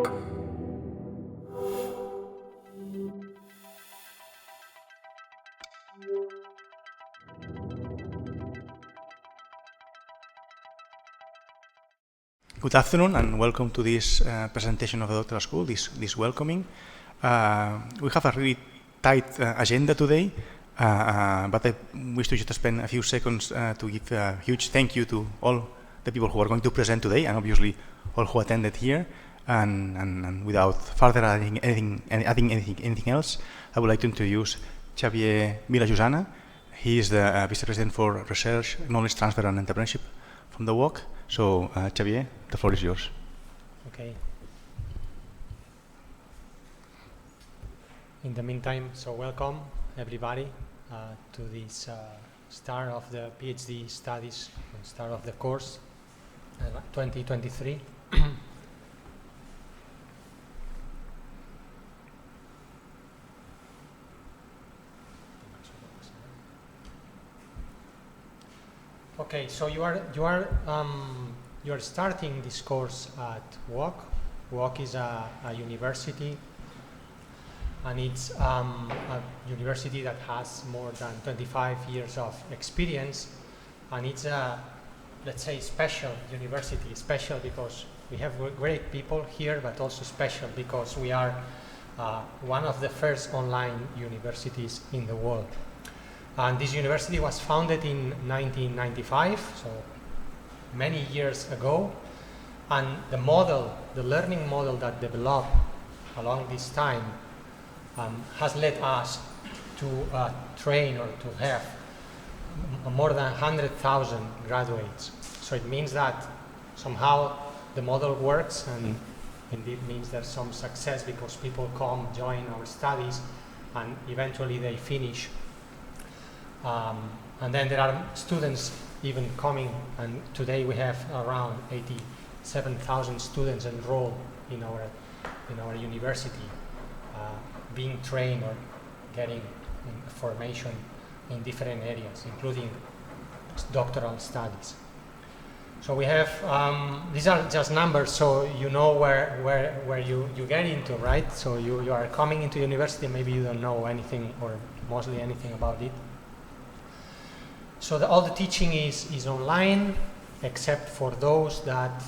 Good afternoon and welcome to this presentation of the Doctoral School, this welcoming. We have a really tight agenda today, but I wish to just spend a few seconds to give a huge thank you to all the people who are going to present today, and obviously all who attended here. And without further adding anything else, I would like to introduce Xavier Vilajosana. He is the Vice President for Research, Knowledge Transfer and Entrepreneurship from the UOC. So, Xavier, the floor is yours. Okay. In the meantime, so welcome everybody to this start of the PhD studies, start of the course 2023. Okay, so you are starting this course at UOC. UOC is a university, and it's a university that has more than 25 years of experience, and it's a, let's say, special university. Special because we have great people here, but also special because we are one of the first online universities in the world. And this university was founded in 1995, so many years ago. And the model, the learning model that developed along this time has led us to train or to have more than 100,000 graduates. So it means that somehow the model works, and indeed means there's some success because people come, join our studies, and eventually they finish. And then there are students even coming, and today we have around 87,000 students enrolled in our university, being trained or getting formation in different areas, including doctoral studies. So we have these are just numbers, so you know where you get into, right? So you are coming into university, maybe you don't know anything or mostly anything about it. So all the teaching is online, except for those that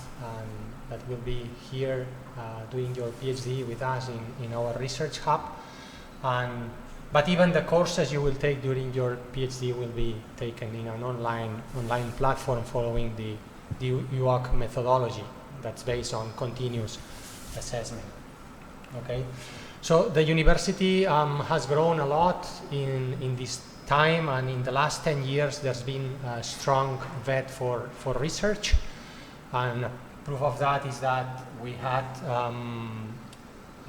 will be here doing your PhD with us in our research hub. But even the courses you will take during your PhD will be taken in an online platform following the UOC methodology that's based on continuous assessment. Okay, so the university has grown a lot in this time, and in the last 10 years there's been a strong vet for research, and proof of that is that we had a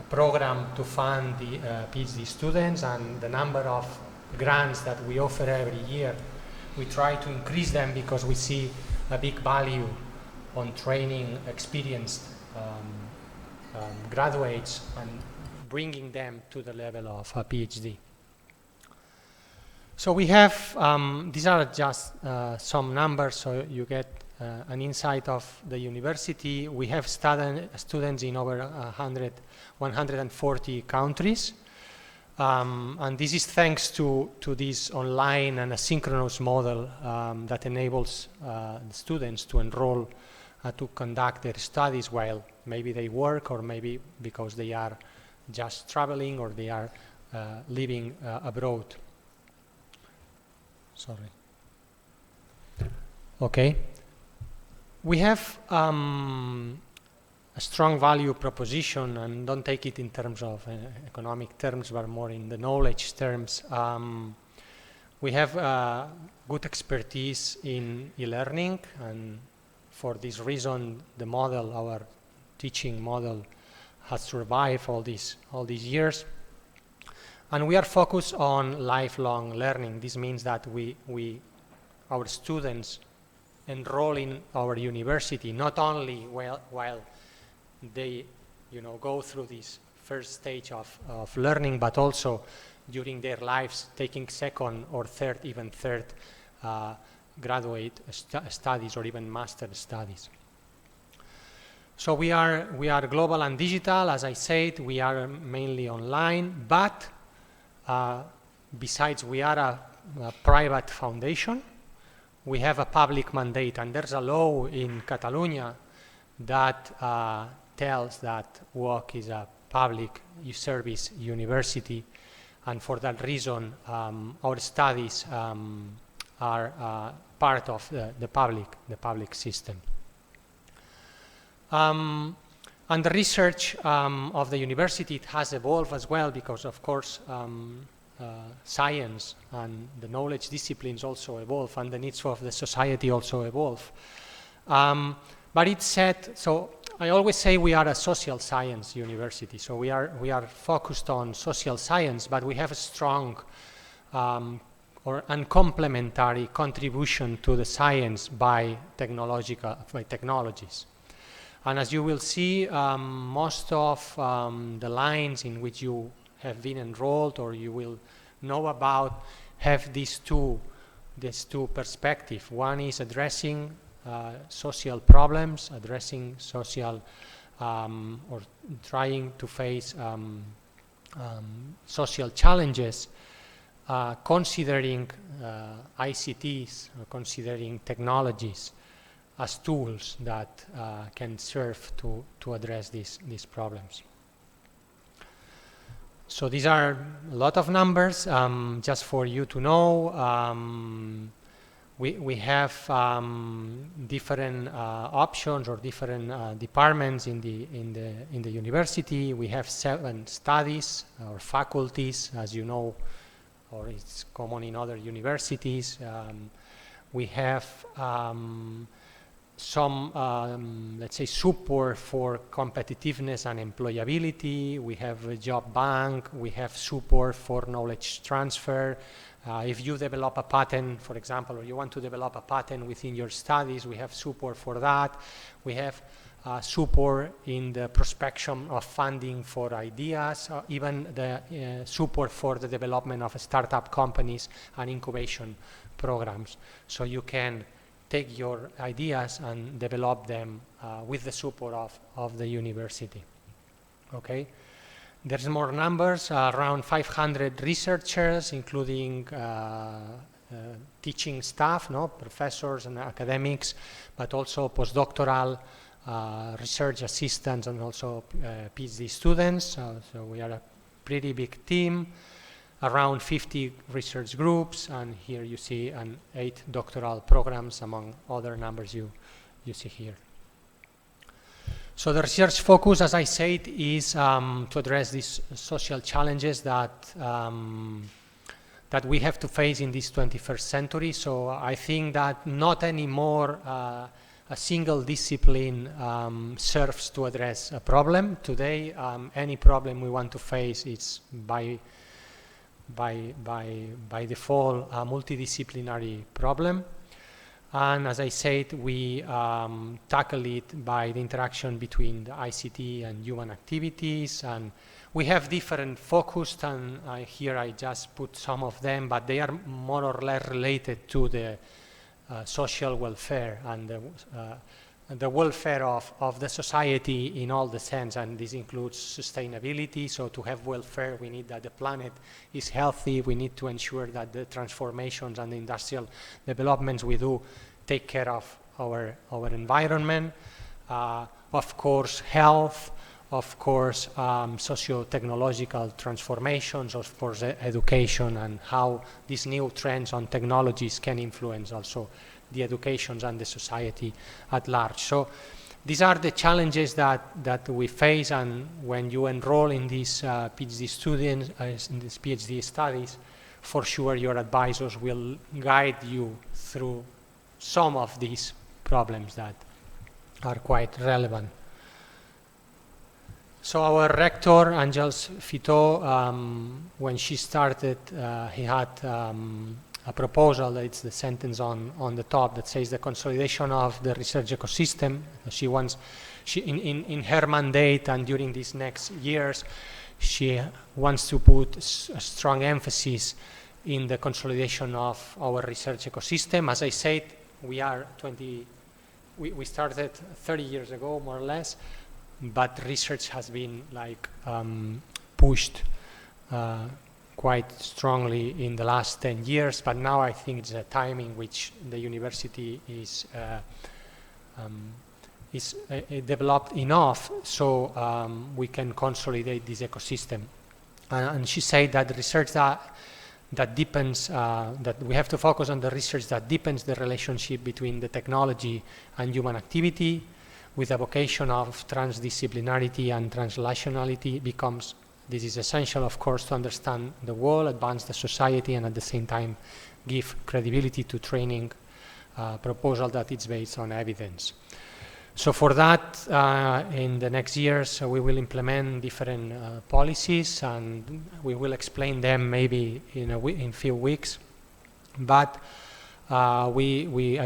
program to fund the PhD students, and the number of grants that we offer every year, we try to increase them because we see a big value on training experienced graduates and bringing them to the level of a PhD. So we have, these are just some numbers, so you get an insight of the university. We have students in over 140 countries, and this is thanks to this online and asynchronous model that enables the students to enroll to conduct their studies while maybe they work, or maybe because they are just traveling or they are living abroad. Sorry. Okay. We have a strong value proposition, and don't take it in terms of economic terms, but more in the knowledge terms. We have good expertise in e-learning, and for this reason, the model, our teaching model, has survived all these years. And we are focused on lifelong learning. This means that our students enroll in our university not only while they go through this first stage of learning, but also during their lives, taking second or third graduate studies or even master studies. So we are global and digital. As I said, we are mainly online, but besides we are a private foundation, we have a public mandate, and there's a law in Catalonia that tells that UOC is a public service university, and for that reason our studies are part of the public system. And the research of the university, it has evolved as well, because of course science and the knowledge disciplines also evolve, and the needs of the society also evolve. But it's said, so I always say we are a social science university, so we are focused on social science, but we have a strong and complementary contribution to the science by technologies. And as you will see, most of the lines in which you have been enrolled or you will know about have these two perspectives. One is addressing social problems, addressing social or trying to face social challenges, considering ICTs, or considering technologies as tools that can serve to address these problems. So these are a lot of numbers, just for you to know. We have different options or different departments in the university. We have 7 studies or faculties, as you know, or it's common in other universities. We have some, let's say, support for competitiveness and employability. We have a job bank. We have support for knowledge transfer. If you develop a patent, for example, or you want to develop a patent within your studies, we have support for that. We have support in the prospection of funding for ideas, even the support for the development of startup companies and incubation programs. So you can take your ideas and develop them with the support of the university. Okay, there's more numbers, around 500 researchers, including teaching staff, professors and academics, but also postdoctoral research assistants and also PhD students. So we are a pretty big team. Around 50 research groups, and here you see 8 doctoral programs, among other numbers you see here. So the research focus, as I said, is to address these social challenges that we have to face in this 21st century. So I think that not anymore a single discipline serves to address a problem. Today, any problem we want to face is by default a multidisciplinary problem, and as I said, we tackle it by the interaction between the ICT and human activities, and we have different focus, and here I just put some of them, but they are more or less related to the social welfare and the welfare of the society in all the sense, and this includes sustainability. So to have welfare, we need that the planet is healthy. We need to ensure that the transformations and the industrial developments we do take care of our environment. Of course, health. Of course, socio-technological transformations. Of course, education, and how these new trends on technologies can influence also the educations and the society at large. So these are the challenges that we face, and when you enroll in these PhD students, in these PhD studies, for sure your advisors will guide you through some of these problems that are quite relevant. So our rector, Àngels Fitó, when she started, he had a proposal. It's the sentence on the top that says the consolidation of the research ecosystem. She wants, in her mandate and during these next years, she wants to put a strong emphasis in the consolidation of our research ecosystem. As I said, we are 21st we started 30 years ago, more or less, but research has been like pushed quite strongly in the last 10 years, but now I think it's a time in which the university is developed enough so we can consolidate this ecosystem. And she said that research that deepens, that we have to focus on the research that deepens the relationship between the technology and human activity, with a vocation of transdisciplinarity and translationality becomes. This is essential, of course, to understand the world, advance the society, and at the same time give credibility to training proposal that is based on evidence. So for that, in the next years, we will implement different policies, and we will explain them maybe in a few weeks. But I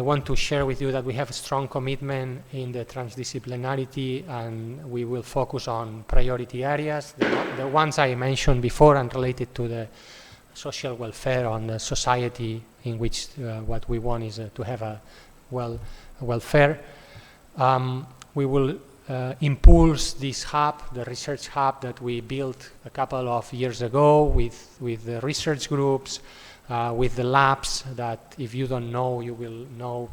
want to share with you that we have a strong commitment in the transdisciplinarity, and we will focus on priority areas, the ones I mentioned before and related to the social welfare on the society, in which what we want is to have a welfare. We will impulse this hub, the research hub that we built a couple of years ago with the research groups, with the labs that if you don't know, you will know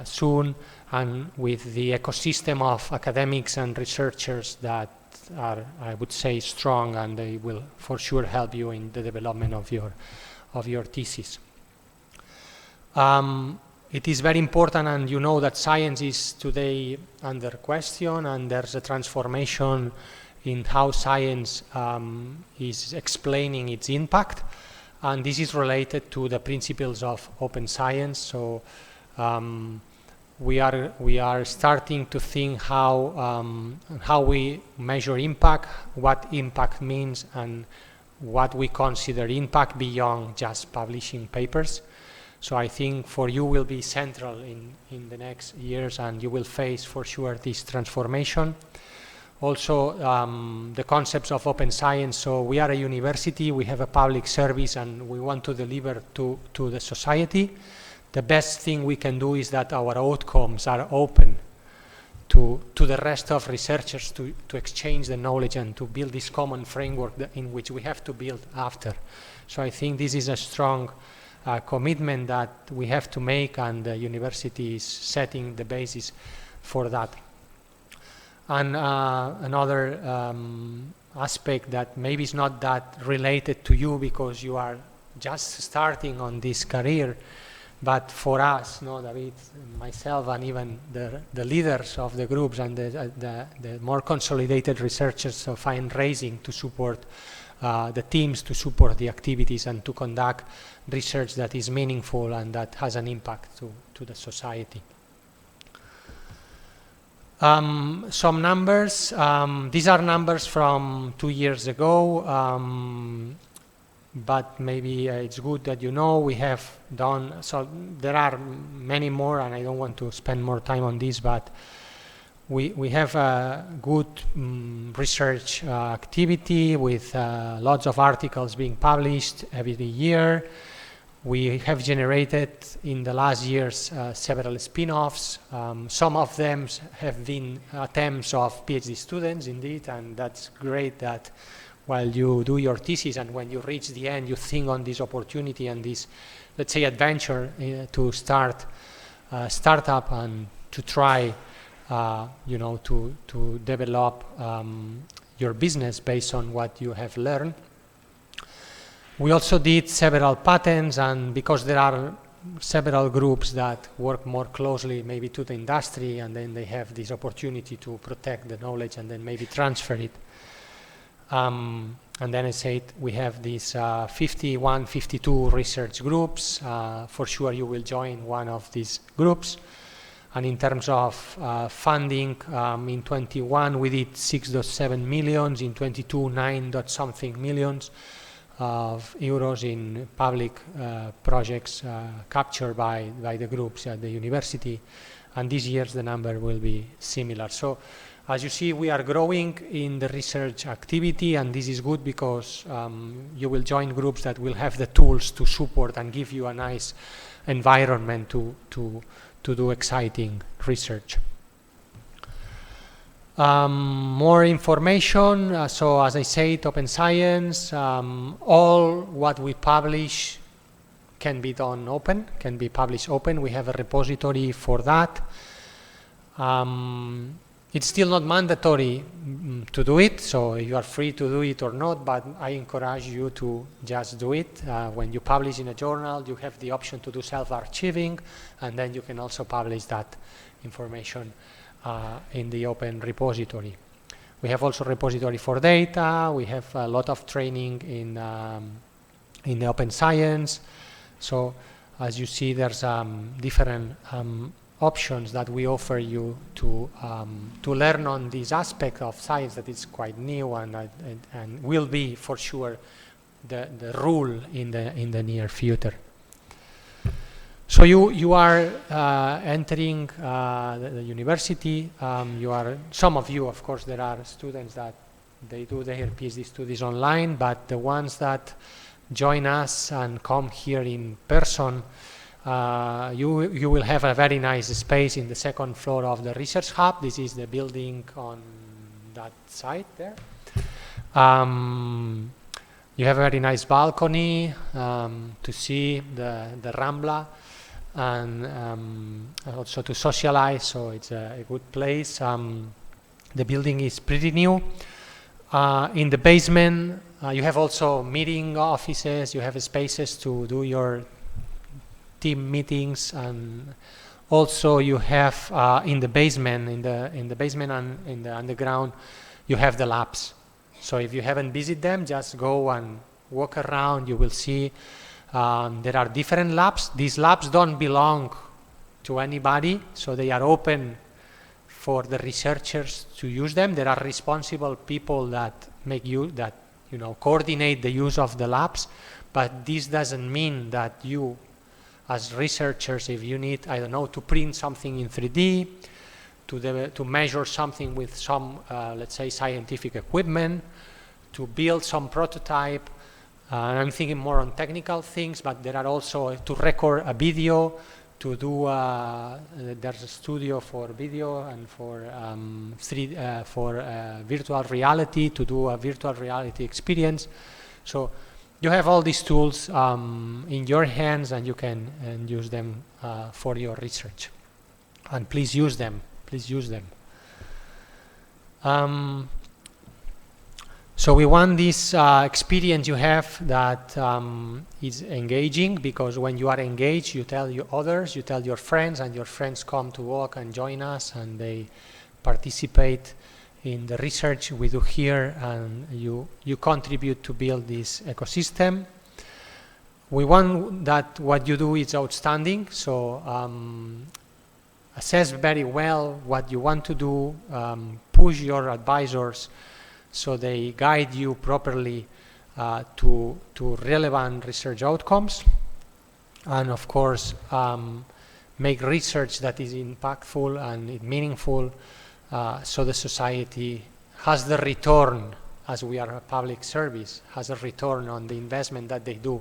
soon, and with the ecosystem of academics and researchers that are, I would say, strong, and they will for sure help you in the development of your thesis. It is very important, and you know that science is today under question, and there's a transformation in how science is explaining its impact, and this is related to the principles of open science. So we are starting to think how we measure impact, what impact means, and what we consider impact beyond just publishing papers. So I think for you will be central in the next years, and you will face for sure this transformation. Also, the concepts of open science. So we are a university, we have a public service, and we want to deliver to the society. The best thing we can do is that our outcomes are open to the rest of researchers to exchange the knowledge and to build this common framework in which we have to build after. So I think this is a strong commitment that we have to make, and the university is setting the basis for that. And another aspect that maybe is not that related to you because you are just starting on this career, but for us, David, myself, and even the leaders of the groups and the more consolidated researchers of fundraising to support the teams, to support the activities, and to conduct research that is meaningful and that has an impact to the society. Some numbers. These are numbers from 2 years ago, but maybe it's good that you know we have done, so there are many more, and I don't want to spend more time on this, but we have a good research activity with lots of articles being published every year. We have generated in the last years several spin-offs. Some of them have been attempts of PhD students, indeed, and that's great that while you do your thesis and when you reach the end, you think on this opportunity and this, let's say, adventure to start a startup and to try to develop your business based on what you have learned. We also did several patents, and because there are several groups that work more closely maybe to the industry, and then they have this opportunity to protect the knowledge and then maybe transfer it. And then I said we have these 51, 52 research groups. For sure you will join one of these groups. And in terms of funding, in 21 we did 6.7 millions, in 22 9.something millions of euros in public projects captured by the groups at the university, and this year the number will be similar. So as you see, we are growing in the research activity, and this is good because you will join groups that will have the tools to support and give you a nice environment to do exciting research. More information, so as I said, Open Science, all what we publish can be done open, can be published open. We have a repository for that. It's still not mandatory to do it, so you are free to do it or not, but I encourage you to just do it. When you publish in a journal, you have the option to do self-archiving, and then you can also publish that information in the open repository. We have also a repository for data. We have a lot of training in the Open Science. So as you see, there's different options that we offer you to learn on this aspect of science that is quite new and will be for sure the rule in the near future. So you are entering the university. Some of you, of course, there are students that they do their PhD studies online, but the ones that join us and come here in person, you will have a very nice space in the second floor of the research hub. This is the building on that side there. You have a very nice balcony to see the Rambla, and also to socialize, so it's a good place. The building is pretty new. In the basement, you have also meeting offices, you have spaces to do your team meetings, and also you have in the basement and in the underground, you have the labs. So if you haven't visited them, just go and walk around. You will see there are different labs. These labs don't belong to anybody, so they are open for the researchers to use them. There are responsible people that coordinate the use of the labs, but this doesn't mean that you, as researchers, if you need, I don't know, to print something in 3D, to measure something with some, let's say, scientific equipment, to build some prototype. I'm thinking more on technical things, but there are also to record a video, to do, there's a studio for video and for virtual reality, to do a virtual reality experience. So you have all these tools in your hands, and you can use them for your research. And please use them. Please use them. So we want this experience you have that is engaging, because when you are engaged, you tell your others, you tell your friends, and your friends come to work and join us, and they participate in the research we do here, and you contribute to build this ecosystem. We want that what you do is outstanding, so assess very well what you want to do, push your advisors so they guide you properly to relevant research outcomes, and of course make research that is impactful and meaningful, so the society has the return, as we are a public service, has a return on the investment that they do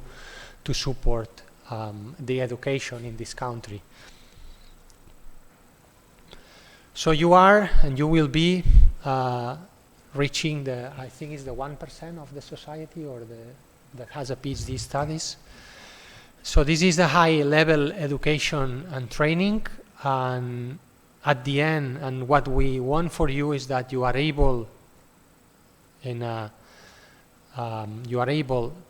to support the education in this country. So you are and you will be reaching the, I think it's the 1% of the society that has a PhD studies. So this is the high level education and training, and at the end, and what we want for you is that you are able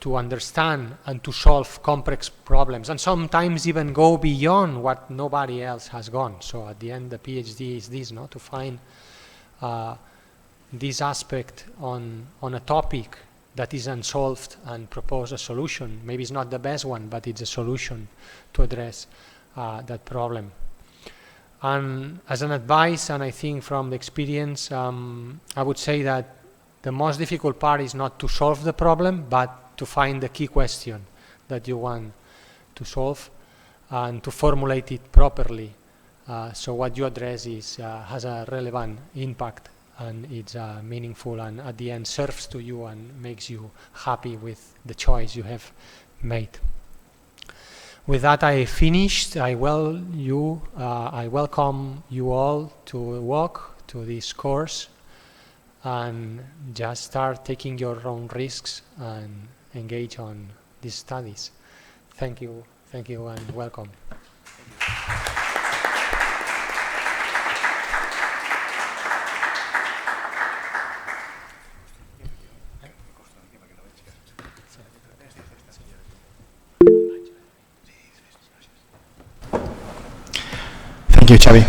to understand and to solve complex problems, and sometimes even go beyond what nobody else has gone. So at the end, the PhD is this, to find this aspect on a topic that is unsolved and propose a solution. Maybe it's not the best one, but it's a solution to address that problem. And as an advice, and I think from the experience, I would say that the most difficult part is not to solve the problem, but to find the key question that you want to solve and to formulate it properly. So what you address has a relevant impact, and it's meaningful, and at the end serves to you and makes you happy with the choice you have made. with that, I finished. I welcome you all to walk to this course and just start taking your own risks and engage on these studies. Thank you, and welcome. Thank you, Xavi.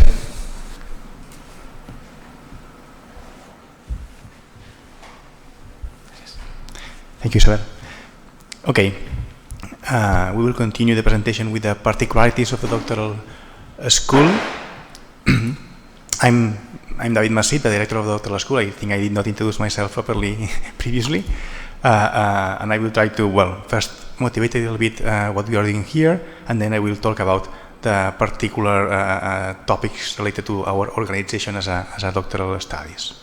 Thank you, Isabel. Okay, we will continue the presentation with the particularities of the doctoral school. I'm David Masip, the director of the Doctoral School. I think I did not introduce myself properly previously. And I will try to, well, first motivate a little bit what we are doing here, and then I will talk about the particular topics related to our organization as a doctoral studies.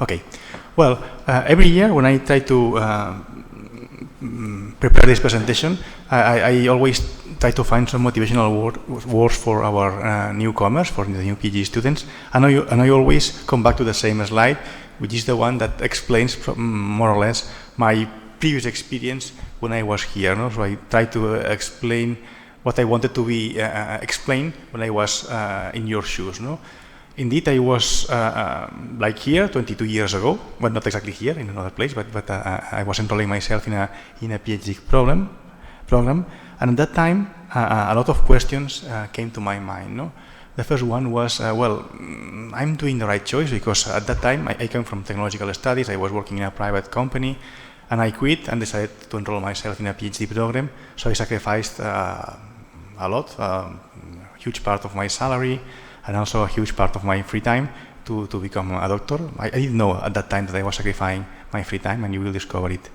Okay, well, every year when I try to prepare this presentation, I always try to find some motivational words for our newcomers, for the new PhD students, and I always come back to the same slide, which is the one that explains more or less my previous experience when I was here. No? So I try to explain what I wanted to be explained when I was in your shoes. No? Indeed, I was like here 22 years ago, well, not exactly here, in another place, but I was enrolling myself in a PhD program, and at that time, a lot of questions came to my mind. No? The first one was, well, I'm doing the right choice, because at that time, I came from technological studies, I was working in a private company, and I quit and decided to enroll myself in a PhD program, so I sacrificed a lot, a huge part of my salary, and also a huge part of my free time to become a doctor. I didn't know at that time that I was sacrificing my free time, and you will discover it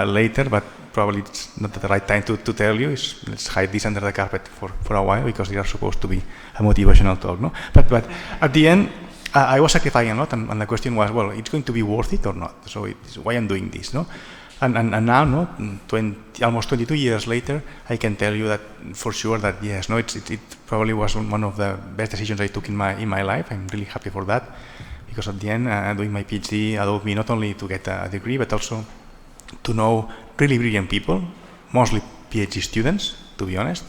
later, but probably it's not the right time to tell you. Let's hide this under the carpet for a while, because they are supposed to be a motivational talk. No? But at the end, I was sacrificing a lot, and the question was, well, it's going to be worth it or not? So why I'm doing this? No? And now, no, almost 22 years later, I can tell you that for sure that yes, no, it probably was one of the best decisions I took in my life. I'm really happy for that, because at the end, doing my PhD allowed me not only to get a degree, but also to know really brilliant people, mostly PhD students, to be honest.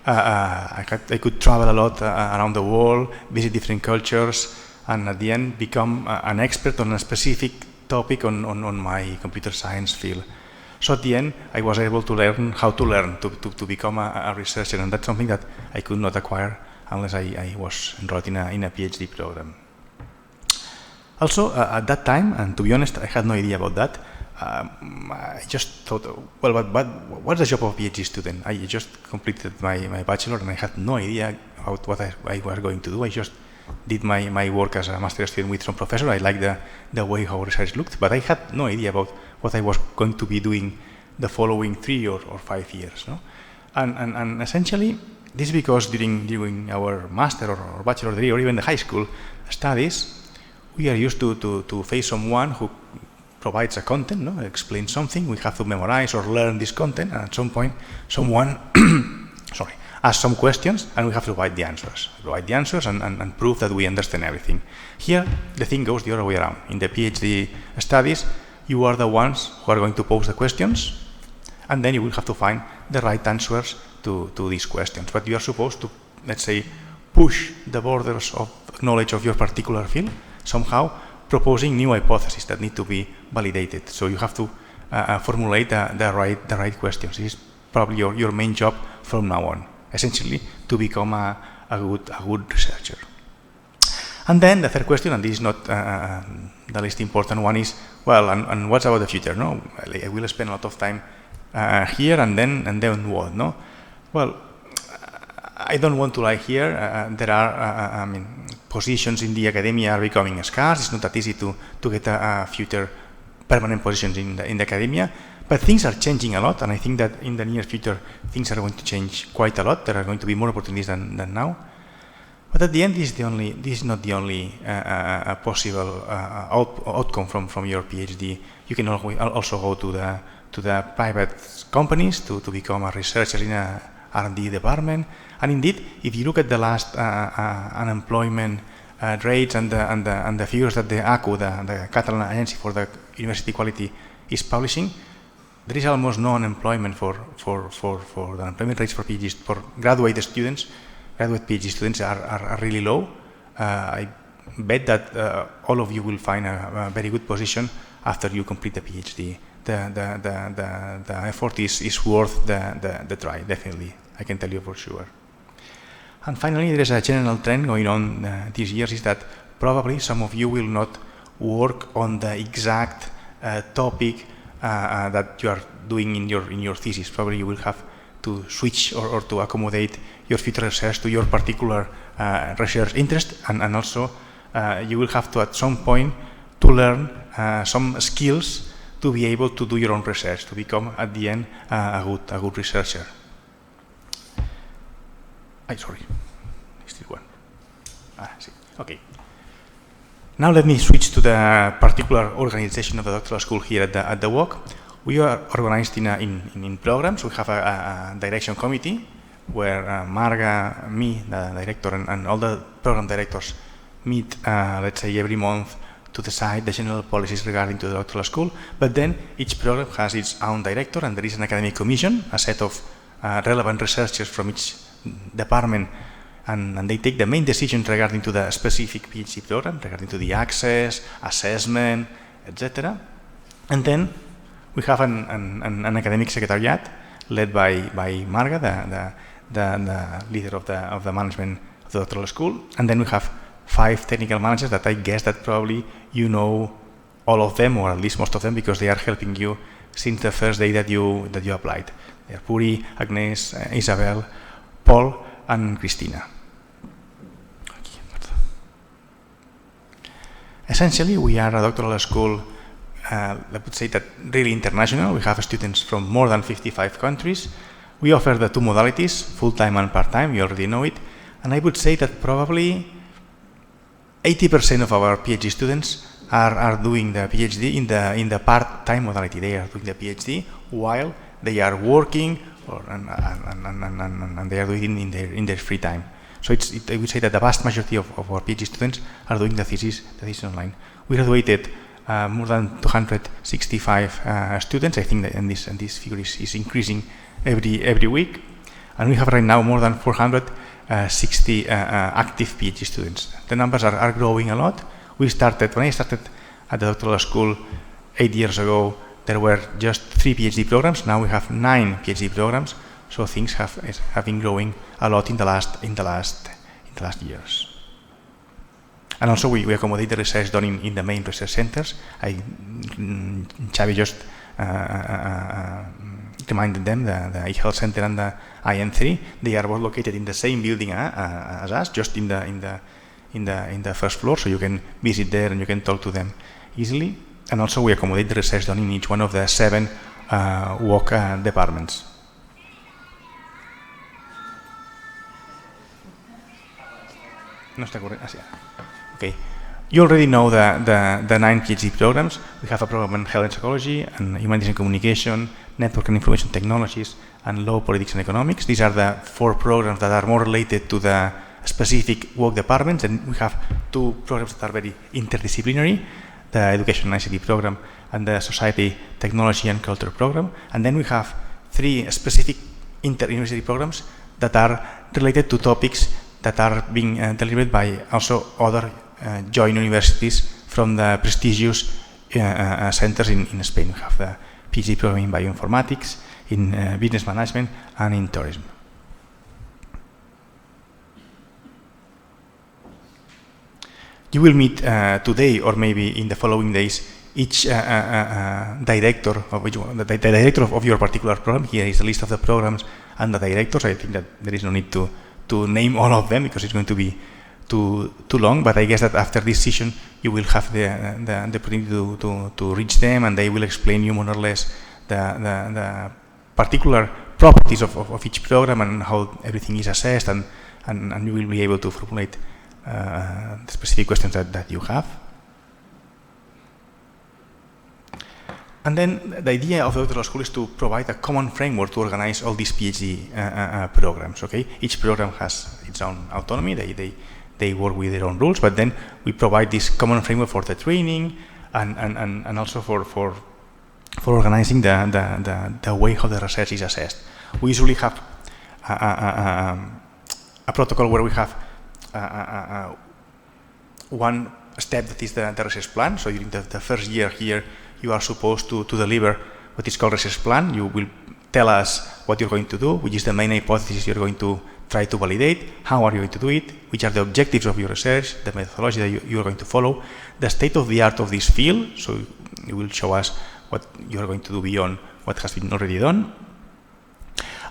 I could travel a lot around the world, visit different cultures, and at the end become an expert on a specific topic on my computer science field. So at the end, I was able to learn how to learn, to become a researcher, and that's something that I could not acquire unless I was enrolled in a PhD program. Also, at that time, and to be honest, I had no idea about that, I just thought, well, what's the job of a PhD student? I just completed my bachelor, and I had no idea about what I was going to do. I just did my work as a master's student with some professor. I liked the way how research looked, but I had no idea about what I was going to be doing the following 3 or 5 years. No? And essentially, this is because during our master or bachelor degree, or even the high school studies, we are used to face someone who provides a content, no? Explains something, we have to memorize or learn this content, and at some point, someone ask some questions, and we have to write the answers. And prove that we understand everything. Here, the thing goes the other way around. In the PhD studies, you are the ones who are going to pose the questions, and then you will have to find the right answers to these questions. But you are supposed to, let's say, push the borders of knowledge of your particular field, somehow proposing new hypotheses that need to be validated. So you have to formulate the right questions. This is probably your main job from now on. Essentially, to become a good researcher. And then the third question, and this is not the least important one, is, well, and what's about the future? No, I will spend a lot of time here, and then what? No, well, I don't want to lie here. There are, positions in the academia are becoming scarce. It's not that easy to get a future permanent positions in the academia. But things are changing a lot, and I think that in the near future, things are going to change quite a lot. There are going to be more opportunities than now. But at the end, this is not the only possible outcome from your PhD. You can also go to the private companies to become a researcher in a R&D department. And indeed, if you look at the last unemployment rates and the figures that the ACU, the Catalan Agency for the University Quality, is publishing, there is almost no unemployment for the unemployment rates for PhDs. For graduate PhD students are really low. I bet that all of you will find a very good position after you complete the PhD. The effort is worth the try, definitely. I can tell you for sure. And finally, there is a general trend going on these years, is that probably some of you will not work on the exact topic that you are doing in your thesis. Probably you will have to switch or to accommodate your future research to your particular research interest, and also you will have to at some point to learn some skills to be able to do your own research, to become at the end a good researcher. Sorry, still one. Okay. Now let me switch to the particular organization of the doctoral school here at the UOC. We are organized in programs. We have a direction committee where Marga, me, the director, and all the program directors meet, let's say, every month to decide the general policies regarding to the doctoral school. But then each program has its own director, and there is an academic commission, a set of relevant researchers from each department, and they take the main decisions regarding to the specific PhD program, regarding to the access, assessment, etc. And then we have an academic secretariat led by Marga, the leader of the management of the doctoral school, and then we have 5 technical managers that I guess that probably you know all of them, or at least most of them, because they are helping you since the first day that you applied. They are Puri, Agnes, Isabel, Paul, and Christina. Essentially, we are a doctoral school, I would say that really international. We have students from more than 55 countries. We offer the 2 modalities, full-time and part-time, you already know it. And I would say that probably 80% of our PhD students are doing the PhD in the part-time modality. They are doing the PhD while they are working, and they are doing it in their free time. So I would say that the vast majority of our PhD students are doing the thesis online. We graduated more than 265 students. I think that and this figure is increasing every week, and we have right now more than 460 active PhD students. The numbers are growing a lot. When I started at the doctoral school 8 years ago, there were just 3 PhD programs. Now we have 9 PhD programs. So things have been growing a lot in the last years. And also we accommodate the research done in the main research centers. Xavier just reminded them, the eHealth Center and the IN3, they are both located in the same building as us, just in the first floor, so you can visit there and you can talk to them easily. And also we accommodate the research done in each one of the 7 UOC departments. No está corriendo. Okay. You already know the 9 PhD programs. We have a program in health and psychology, and humanities and communication, network and information technologies, and law, politics and economics. These are the 4 programs that are more related to the specific UOC departments, and we have 2 programs that are very interdisciplinary, the education and ICT program and the society, technology and culture program. And then we have 3 specific inter-university programs that are related to topics that are being delivered by also other joint universities from the prestigious centers in Spain. We have the PhD program in bioinformatics, in business management, and in tourism. You will meet today, or maybe in the following days, each director of each one, the director of your particular program. Here is the list of the programs and the directors. I think that there is no need to name all of them because it's going to be too long, but I guess that after this session you will have the opportunity to reach them, and they will explain you more or less the particular properties of each program and how everything is assessed, and you will be able to formulate the specific questions that you have. And then the idea of the Doctoral School is to provide a common framework to organize all these PhD programs. Okay, each program has its own autonomy. They work with their own rules, but then we provide this common framework for the training and also for organizing the way how the research is assessed. We usually have a protocol where we have one step that is the research plan. So during the first year here, you are supposed to deliver what is called research plan. You will tell us what you're going to do, which is the main hypothesis you're going to try to validate, how are you going to do it, which are the objectives of your research, the methodology that you are going to follow, the state of the art of this field, so you will show us what you are going to do beyond what has been already done.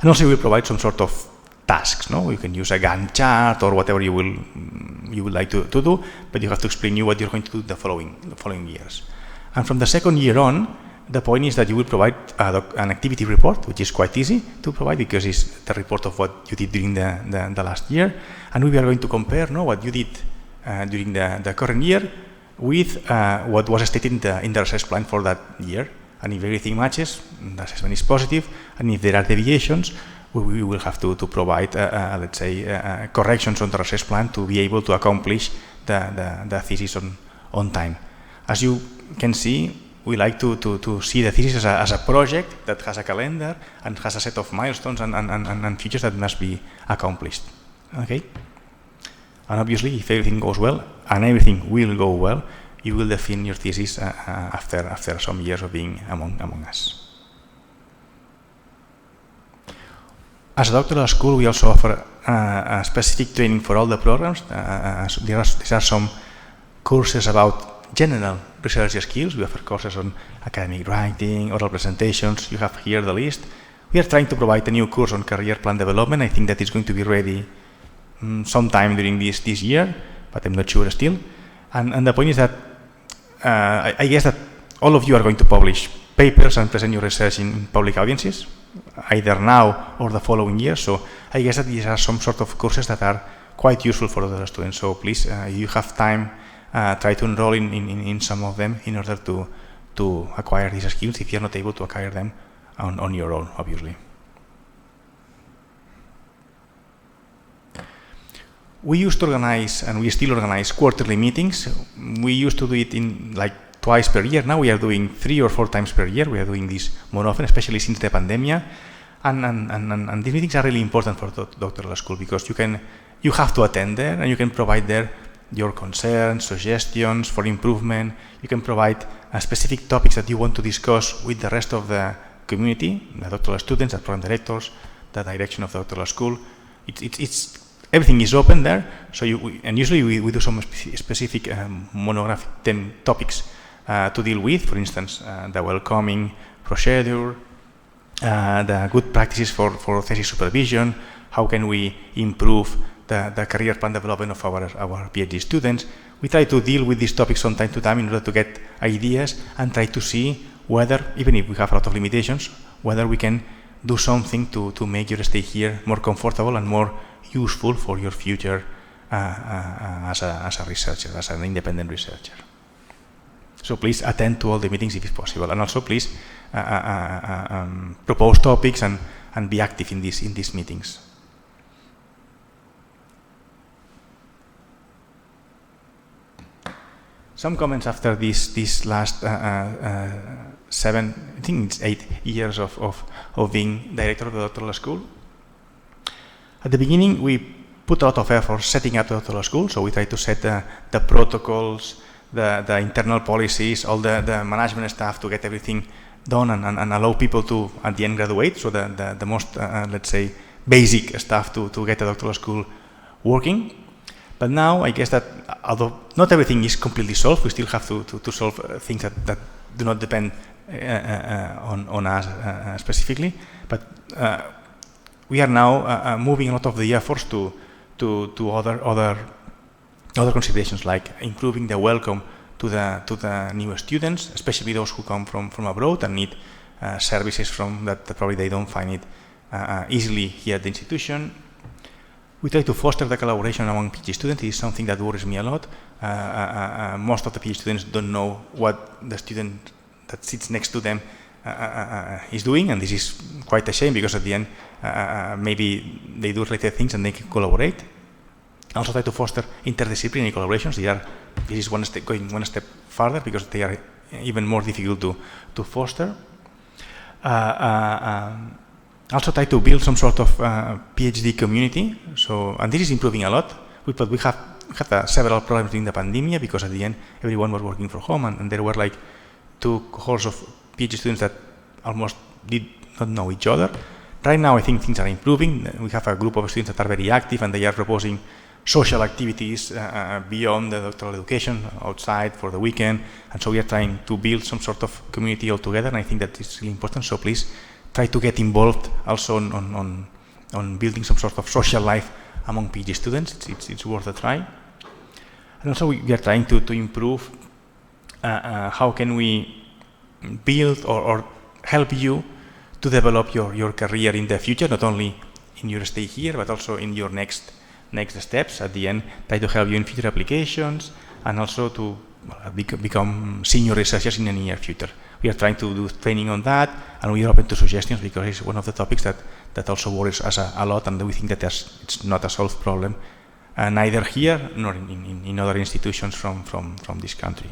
And also you will provide some sort of tasks. No, you can use a Gantt chart or whatever you would like to do, but you have to explain what you're going to do the following years. And from the second year on, the point is that you will provide an activity report, which is quite easy to provide because it's the report of what you did during the last year, and we are going to compare what you did during the current year with what was stated in the research plan for that year. And if everything matches, the assessment is positive, and if there are deviations, we will have to provide, let's say, corrections on the research plan to be able to accomplish the thesis on time. As you can see, we like to see the thesis as a project that has a calendar and has a set of milestones and features that must be accomplished. Okay? And obviously, if everything goes well, and everything will go well, you will define your thesis after some years of being among us. As a doctoral school, we also offer a specific training for all the programs. There are some courses about general research skills. We offer courses on academic writing, oral presentations. You have here the list. We are trying to provide a new course on career plan development. I think that is going to be ready sometime during this year, but I'm not sure still. And the point is that I guess that all of you are going to publish papers and present your research in public audiences, either now or the following year. So I guess that these are some sort of courses that are quite useful for other students. So please, if you have time, try to enroll in some of them in order to acquire these skills if you're not able to acquire them on your own, obviously. We used to organize, and we still organize, quarterly meetings. We used to do it in like twice per year. Now we are doing 3 or 4 times per year. We are doing this more often, especially since the pandemic. And these meetings are really important for the doctoral school because you have to attend there and you can provide there your concerns, suggestions for improvement. You can provide specific topics that you want to discuss with the rest of the community, the doctoral students, the program directors, the direction of the doctoral school. Everything is open there. So usually we do some specific monographic 10 topics to deal with. For instance, the welcoming procedure, the good practices for thesis supervision, how can we improve the career plan development of our PhD students. We try to deal with these topics from time to time in order to get ideas and try to see whether, even if we have a lot of limitations, whether we can do something to make your stay here more comfortable and more useful for your future as a researcher, as an independent researcher. So please attend to all the meetings if it's possible, and also please propose topics and be active in these meetings. Some comments after this last 7, I think it's 8 years of being director of the doctoral school. At the beginning, we put a lot of effort setting up the doctoral school, so we try to set the protocols, the internal policies, all the management staff to get everything done and allow people to, at the end, graduate, so the most, let's say, basic stuff to get the doctoral school working. But now, I guess that although not everything is completely solved, we still have to solve things that do not depend on us specifically. But we are now moving a lot of the efforts to other considerations, like improving the welcome to the new students, especially those who come from abroad and need services that probably they don't find it easily here at the institution. We try to foster the collaboration among PhD students. It is something that worries me a lot. Most of the PhD students don't know what the student that sits next to them is doing, and this is quite a shame because at the end maybe they do related things and they can collaborate. Also try to foster interdisciplinary collaborations. This is going one step further because they are even more difficult to foster. Also try to build some sort of PhD community. And this is improving a lot. But we had several problems during the pandemic because at the end everyone was working from home, and there were like 2 cohorts of PhD students that almost did not know each other. Right now I think things are improving. We have a group of students that are very active and they are proposing social activities beyond the doctoral education, outside for the weekend, and so we are trying to build some sort of community all together, and I think that is really important. So please try to get involved also on building some sort of social life among PhD students. It's worth a try. And also we are trying to improve how can we build or help you to develop your career in the future, not only in your stay here, but also in your next steps. At the end, try to help you in future applications and also to become senior researchers in the near future. We are trying to do training on that, and we are open to suggestions because it's one of the topics that also worries us a lot, and we think that it's not a solved problem, neither here nor in other institutions from this country.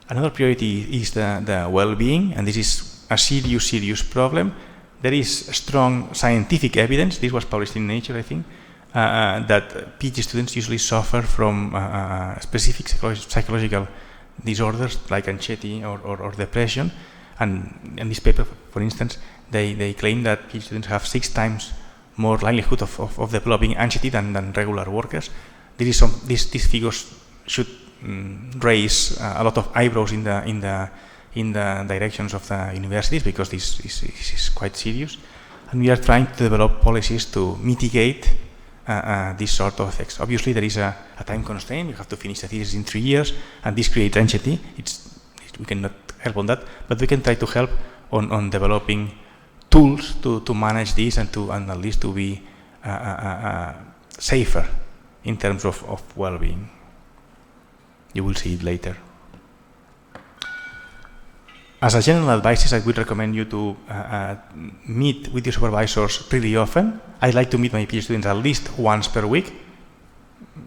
Another priority is the well-being, and this is a serious problem. There is strong scientific evidence, this was published in Nature, I think, that PhD students usually suffer from specific psychological disorders like anxiety or depression. And in this paper, for instance, they claim that PhD students have 6 times more likelihood of developing anxiety than regular workers. These figures should raise a lot of eyebrows in the directions of the universities because this is quite serious, and we are trying to develop policies to mitigate these sort of effects. Obviously there is a time constraint, you have to finish the thesis in 3 years, and this creates anxiety. We cannot help on that, but we can try to help on developing tools to manage this and at least to be safer in terms of well-being. You will see it later. As a general advice, I would recommend you to meet with your supervisors pretty often. I like to meet my PhD students at least once per week.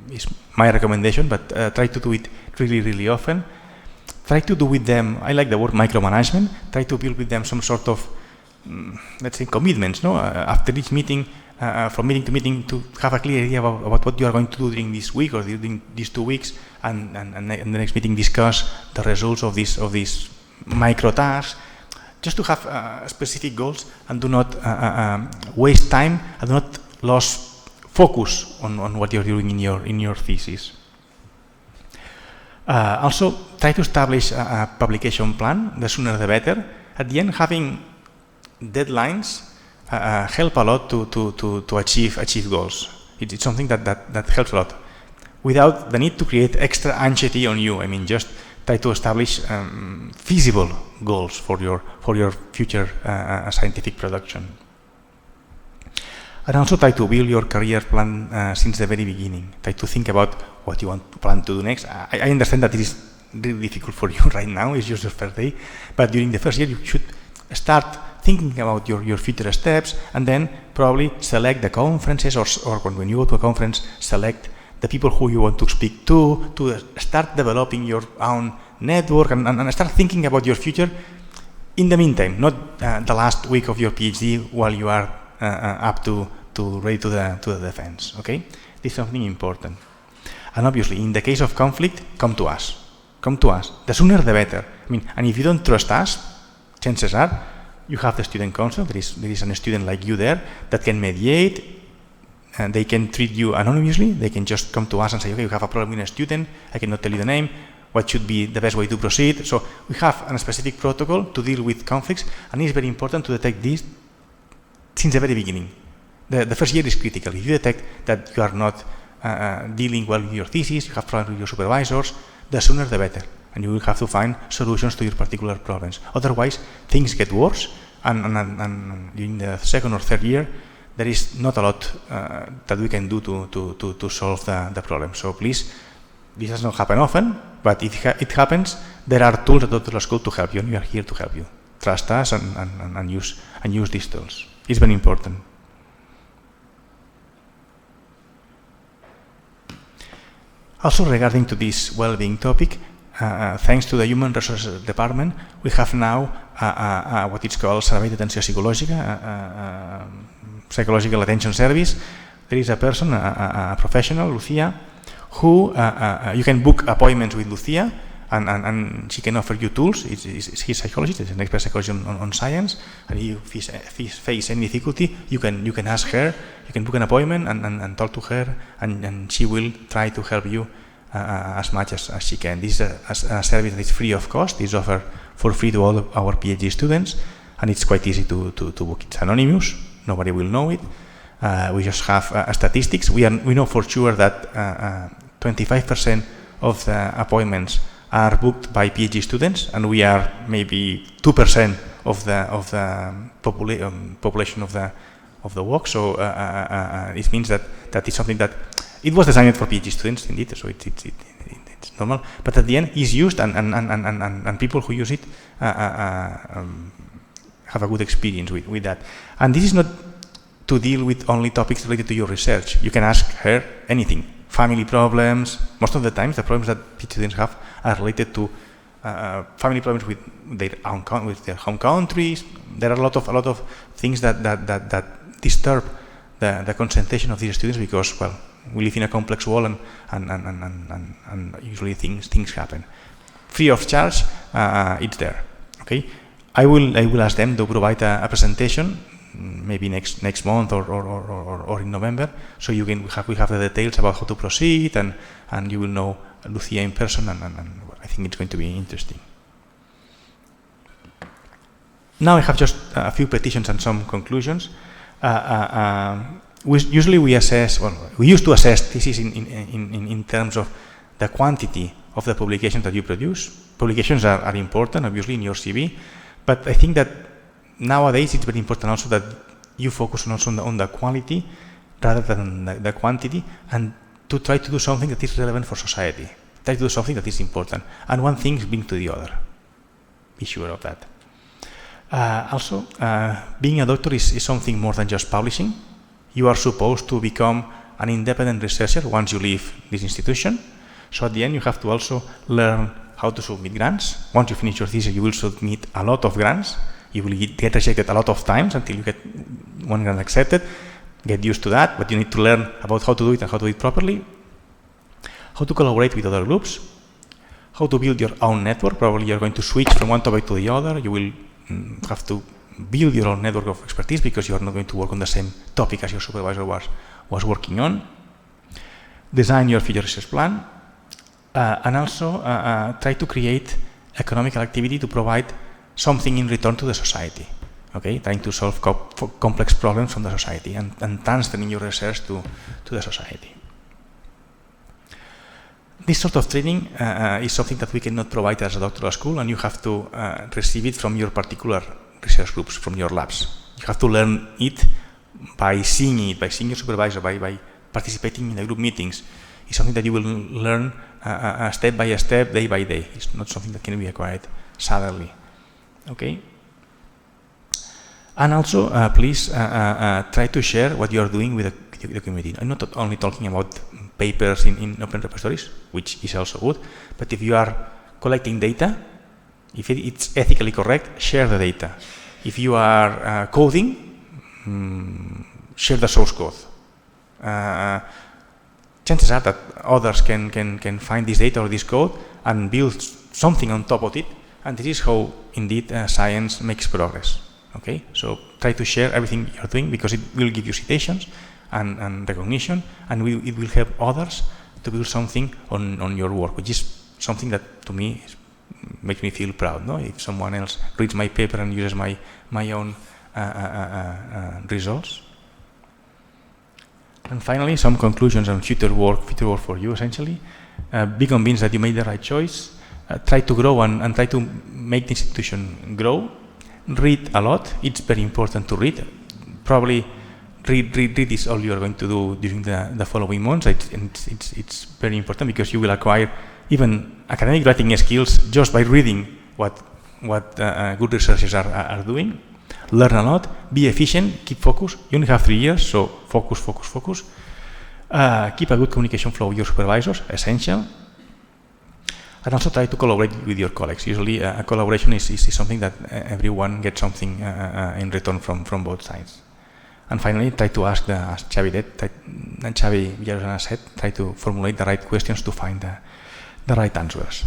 It's my recommendation, but try to do it really often. Try to do with them, I like the word micromanagement, try to build with them some sort of, let's say, commitments. No? After each meeting, from meeting to meeting, to have a clear idea about what you are going to do during this week or during these 2 weeks, and in the next meeting discuss the results of these micro tasks, just to have specific goals and do not waste time and do not lose focus on what you're doing in your thesis. Also, try to establish a publication plan. The sooner the better. At the end, having deadlines help a lot to achieve goals. It's something that helps a lot, without the need to create extra anxiety on you. I mean, just try to establish feasible goals for your future scientific production. And also try to build your career plan since the very beginning. Try to think about what you plan to do next. I understand that it is really difficult for you right now, it's just the first day, but during the first year you should start thinking about your future steps, and then probably select the conferences, or when you go to a conference, select the people who you want to speak to start developing your own network and start thinking about your future in the meantime, not the last week of your PhD while you are up to ready to the defense. Okay, this is something important. And obviously, in the case of conflict, come to us. The sooner the better. I mean, and if you don't trust us, chances are you have the student council. There is a student like you there that can mediate, and they can treat you anonymously. They can just come to us and say, okay, you have a problem with a student, I cannot tell you the name, what should be the best way to proceed. So we have a specific protocol to deal with conflicts, and it's very important to detect this since the very beginning. The first year is critical. If you detect that you are not dealing well with your thesis, you have problems with your supervisors, the sooner the better, and you will have to find solutions to your particular problems. Otherwise, things get worse, and during the second or third year, there is not a lot that we can do to solve the problem. So please This does not happen often, but if it happens, there are tools at Doctoral School to help you, and we are here to help you. Trust us and use these tools. It's very important. Also, regarding to this well-being topic, thanks to the Human Resources Department, we have now what is called Servei d'Atenció Psicològica, Psychological Attention Service. There is a person, a professional, Lucia, who you can book appointments with Lucia, and she can offer you tools. He's a psychologist, he's an expert psychologist on science, and if you face any difficulty, you can ask her, you can book an appointment and talk to her, and she will try to help you as much as she can. This is a service that is free of cost. It's offered for free to all of our PhD students, and it's quite easy to book. It's anonymous, nobody will know it. We just have statistics. We know for sure that 25% of the appointments are booked by PhD students, and we are maybe 2% of the population of the work. So it means that is something that it was designed for PhD students, indeed. So it's normal, but at the end, it's used, and people who use it have a good experience with that. And this is not to deal with only topics related to your research. You can ask her anything. Family problems. Most of the times, the problems that PhD students have are related to family problems with their home countries. There are a lot of things that disturb the concentration of these students, because, well, we live in a complex world, and usually things happen. Free of charge, it's there. Okay, I will ask them to provide a presentation, maybe next month or in November, so we have the details about how to proceed, and you will know Lucia in person, and I think it's going to be interesting. Now I have just a few petitions and some conclusions. We used to assess thesis in terms of the quantity of the publications that you produce. Publications are important, obviously, in your CV, but I think that nowadays it's very important also that you focus also on the quality rather than the quantity, and to try to do something that is relevant for society. Try to do something that is important, and one thing is being to the other. Be sure of that. Also, being a doctor is something more than just publishing. You are supposed to become an independent researcher once you leave this institution. So at the end, you have to also learn how to submit grants. Once you finish your thesis, you will submit a lot of grants. You will get rejected a lot of times until you get one grant accepted. Get used to that, but you need to learn about how to do it and how to do it properly. How to collaborate with other groups. How to build your own network. Probably you're going to switch from one topic to the other. You will have to build your own network of expertise, because you are not going to work on the same topic as your supervisor was working on. Design your future research plan, and also try to create economical activity to provide something in return to the society. Okay, trying to solve complex problems from the society and transferring your research to the society. This sort of training is something that we cannot provide as a doctoral school, and you have to receive it from your particular research groups, from your labs. You have to learn it by seeing your supervisor, by participating in the group meetings. It's something that you will learn step by step, day by day. It's not something that can be acquired suddenly. Okay? And also, please try to share what you are doing with the community. I'm not only talking about papers in open repositories, which is also good, but if you are collecting data, if it's ethically correct, share the data. If you are coding, share the source code. Chances are that others can find this data or this code and build something on top of it, and this is how, indeed, science makes progress. Okay, so try to share everything you're doing, because it will give you citations and recognition, and it will help others to build something on your work, which is something that, to me, makes me feel proud. No, if someone else reads my paper and uses my own results. And finally, some conclusions on future work for you. Essentially, be convinced that you made the right choice. Try to grow and try to make the institution grow. Read a lot. It's very important to read. Probably read this all you are going to do during the following months. It's very important because you will acquire even academic writing skills just by reading what good researchers are doing. Learn a lot, be efficient, keep focus. You only have 3 years, so focus. Keep a good communication flow with your supervisors, essential. And also try to collaborate with your colleagues. Usually a collaboration is something that everyone gets something in return from both sides. And finally, try to ask, as Xavier Vilajosana said, try to formulate the right questions to find the right answers.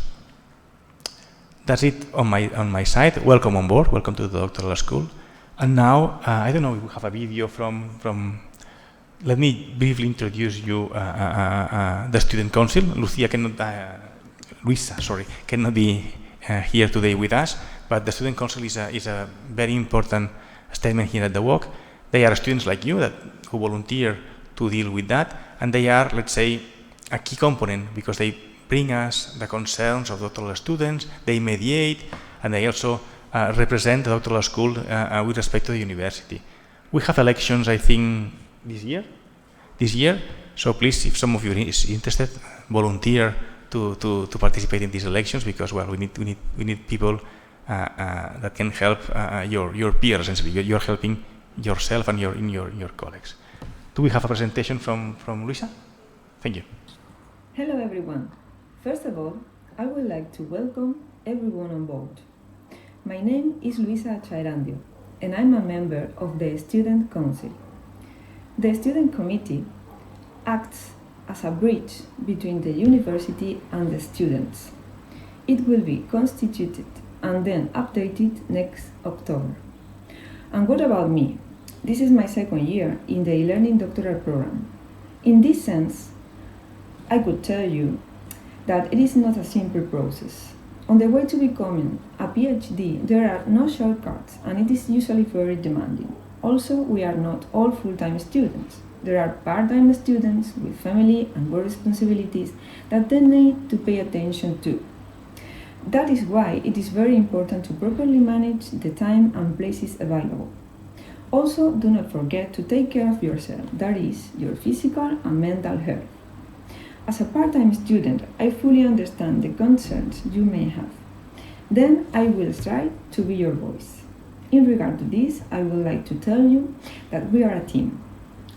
That's it on my side. Welcome on board. Welcome to the Doctoral School. And now, I don't know if we have a video from let me briefly introduce you the Student Council. Luisa cannot be here today with us, but the Student Council is a very important statement here at the UOC. They are students like you who volunteer to deal with that, and they are, let's say, a key component because they bring us the concerns of doctoral students, they mediate, and they also represent the doctoral school with respect to the university. We have elections, I think, this year, so please, if some of you is interested, volunteer to participate in these elections because, well, we need people that can help your peers. Essentially, you're helping yourself and your colleagues. Do we have a presentation from Luisa? Thank you. Hello everyone. First of all, I would like to welcome everyone on board. My name is Luisa Chairandio, and I'm a member of the Student Council. The Student Committee acts as a bridge between the university and the students. It will be constituted and then updated next October. And what about me? This is my second year in the e-learning doctoral program. In this sense, I could tell you that it is not a simple process. On the way to becoming a PhD, there are no shortcuts and it is usually very demanding. Also, we are not all full-time students. There are part-time students with family and work responsibilities that they need to pay attention to. That is why it is very important to properly manage the time and places available. Also, do not forget to take care of yourself, that is, your physical and mental health. As a part-time student, I fully understand the concerns you may have. Then I will try to be your voice. In regard to this, I would like to tell you that we are a team.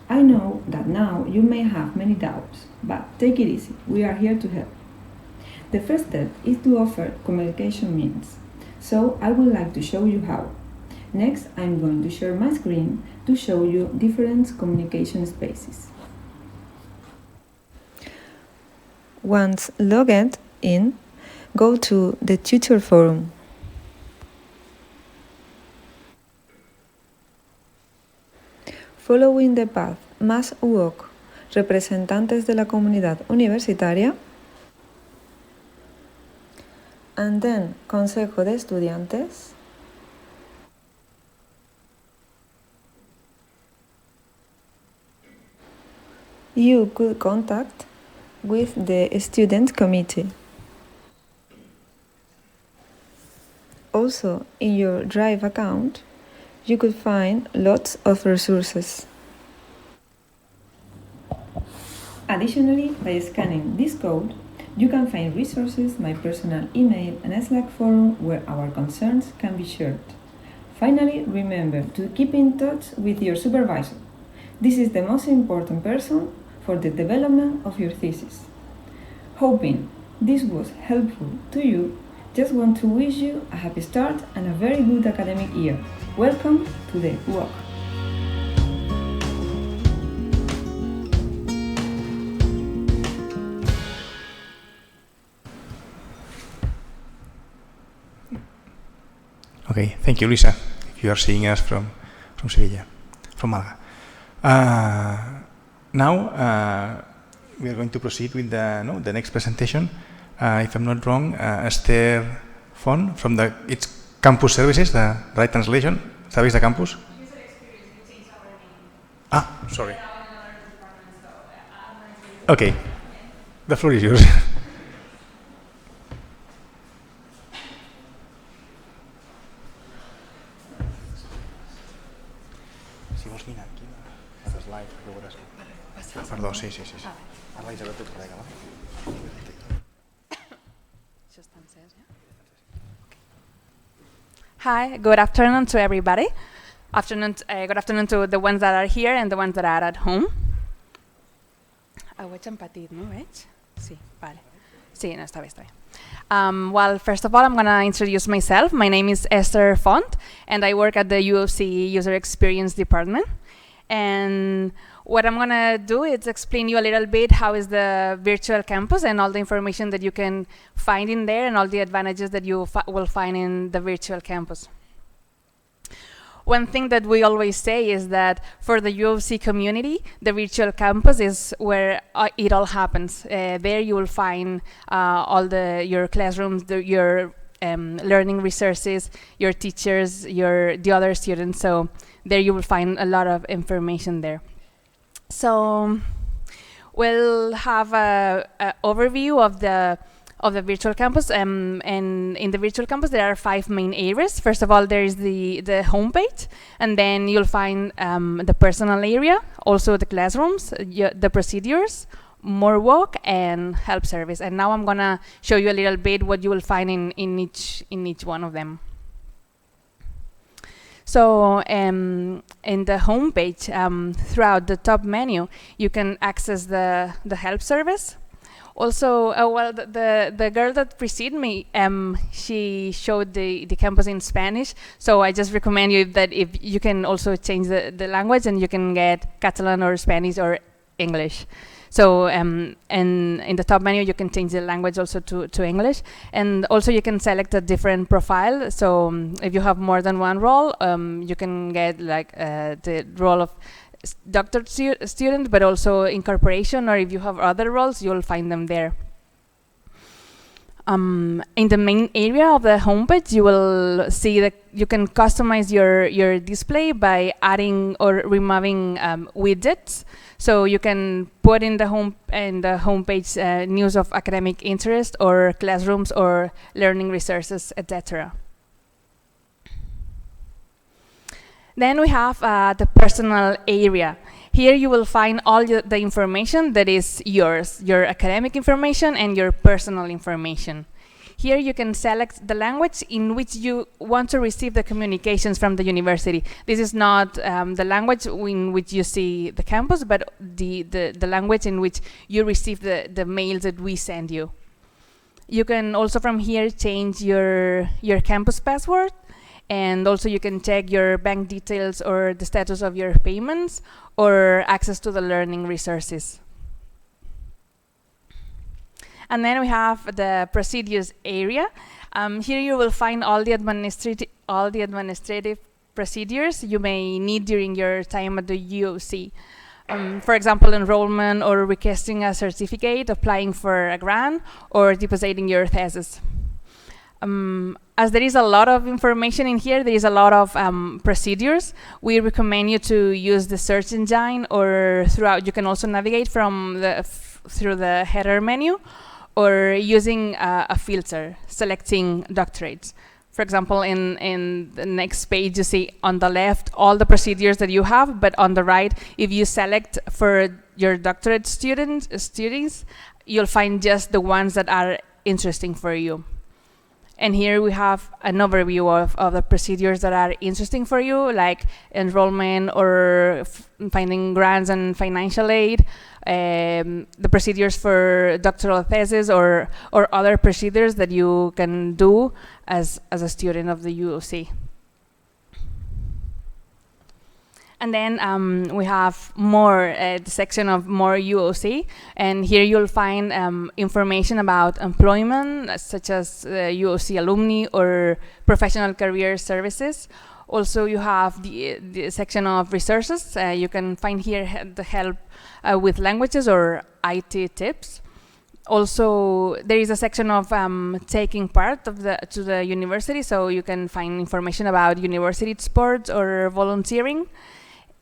I know that now you may have many doubts, but take it easy, we are here to help. The first step is to offer communication means, so I would like to show you how. Next, I'm going to share my screen to show you different communication spaces. Once logged in, go to the tutor forum. Following the path más UOC, representantes de la comunidad universitaria, and then Consejo de Estudiantes, you could contact with the student committee. Also, in your Drive account, you could find lots of resources. Additionally, by scanning this code, you can find resources, my personal email, and a Slack forum where our concerns can be shared. Finally, remember to keep in touch with your supervisor. This is the most important person for the development of your thesis. Hoping this was helpful to you, just want to wish you a happy start and a very good academic year. Welcome to the UOC. Okay, thank you, Lisa. If you are seeing us from Sevilla, from Malaga. Now we are going to proceed with the next presentation. If I'm not wrong, Esther Fon from it's Campus Services, the right translation. ¿Sabéis de campus? User experience, we changed our name. Ah, sorry. Now in another department, so I'm going to... Okay, the floor is yours. Si vols mirar aquí. Hi, good afternoon to everybody. Good afternoon to the ones that are here and the ones that are at home. Ho veig en petit, no veig? Sí, vale. Sí, no, està bé, està bé. Well, first of all, I'm going to introduce myself. My name is Esther Font, and I work at the UOC User Experience Department. And what I'm going to do is explain you a little bit how is the virtual campus and all the information that you can find in there and all the advantages that you will find in the virtual campus. One thing that we always say is that for the UOC community, the virtual campus is where it all happens. There you will find all your classrooms, your learning resources, your teachers, the other students. So there you will find a lot of information there. So we'll have an overview of the virtual campus, and in the virtual campus there are 5 main areas. First of all, there is the homepage, and then you'll find the personal area, also the classrooms, the procedures, more work, and help service. And now I'm gonna show you a little bit what you will find in each one of them. So in the homepage, throughout the top menu, you can access the help service. Also, well, the girl that preceded me, she showed the campus in Spanish. So I just recommend you that if you can also change the language, and you can get Catalan or Spanish or English. So and in the top menu, you can change the language also to English. And also you can select a different profile. So if you have more than one role, you can get like the role of doctoral student, but also incorporation, or if you have other roles, you'll find them there. In the main area of the homepage, you will see that you can customize your display by adding or removing widgets. So you can put in the homepage news of academic interest, or classrooms, or learning resources, etc. Then we have the personal area. Here you will find all the information that is yours, your academic information and your personal information. Here you can select the language in which you want to receive the communications from the university. This is not the language in which you see the campus, but the language in which you receive the mails that we send you. You can also from here change your campus password. And also you can check your bank details or the status of your payments, or access to the learning resources. And then we have the procedures area. Here you will find all the administrative procedures you may need during your time at the UOC. For example, enrollment, or requesting a certificate, applying for a grant, or depositing your thesis. As there is a lot of information in here, there is a lot of procedures. We recommend you to use the search engine, or throughout. You can also navigate from through the header menu, or using a filter, selecting doctorates. For example, in the next page, you see on the left all the procedures that you have, but on the right, if you select for your doctorate students, you'll find just the ones that are interesting for you. And here we have an overview of the procedures that are interesting for you, like enrollment, or finding grants and financial aid, the procedures for doctoral thesis, or other procedures that you can do as a student of the UOC. And then we have more, the section of more UOC, and here you'll find information about employment, such as UOC alumni or professional career services. Also, you have the section of resources. You can find here the help with languages or IT tips. Also, there is a section of taking part to the university, so you can find information about university sports or volunteering.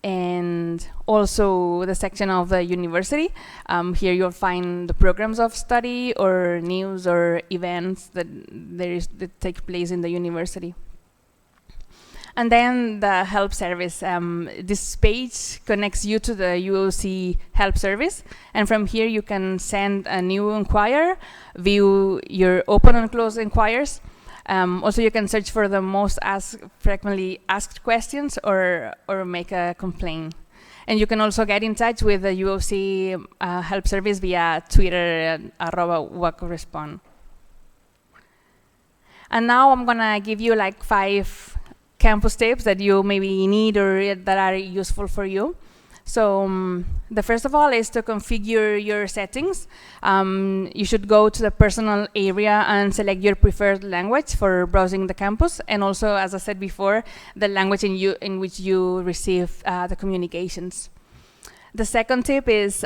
And also the section of the university. Here you'll find the programs of study, or news, or events that take place in the university. And then the help service. This page connects you to the UOC help service, and from here you can send a new inquiry, view your open and closed inquiries, Also, you can search for the most frequently asked questions or make a complaint. And you can also get in touch with the UOC help service via Twitter @UOC. And now I'm gonna give you like 5 campus tips that you maybe need or that are useful for you. So the first of all is to configure your settings. You should go to the personal area and select your preferred language for browsing the campus, and also, as I said before, the language in which you receive the communications. The second tip is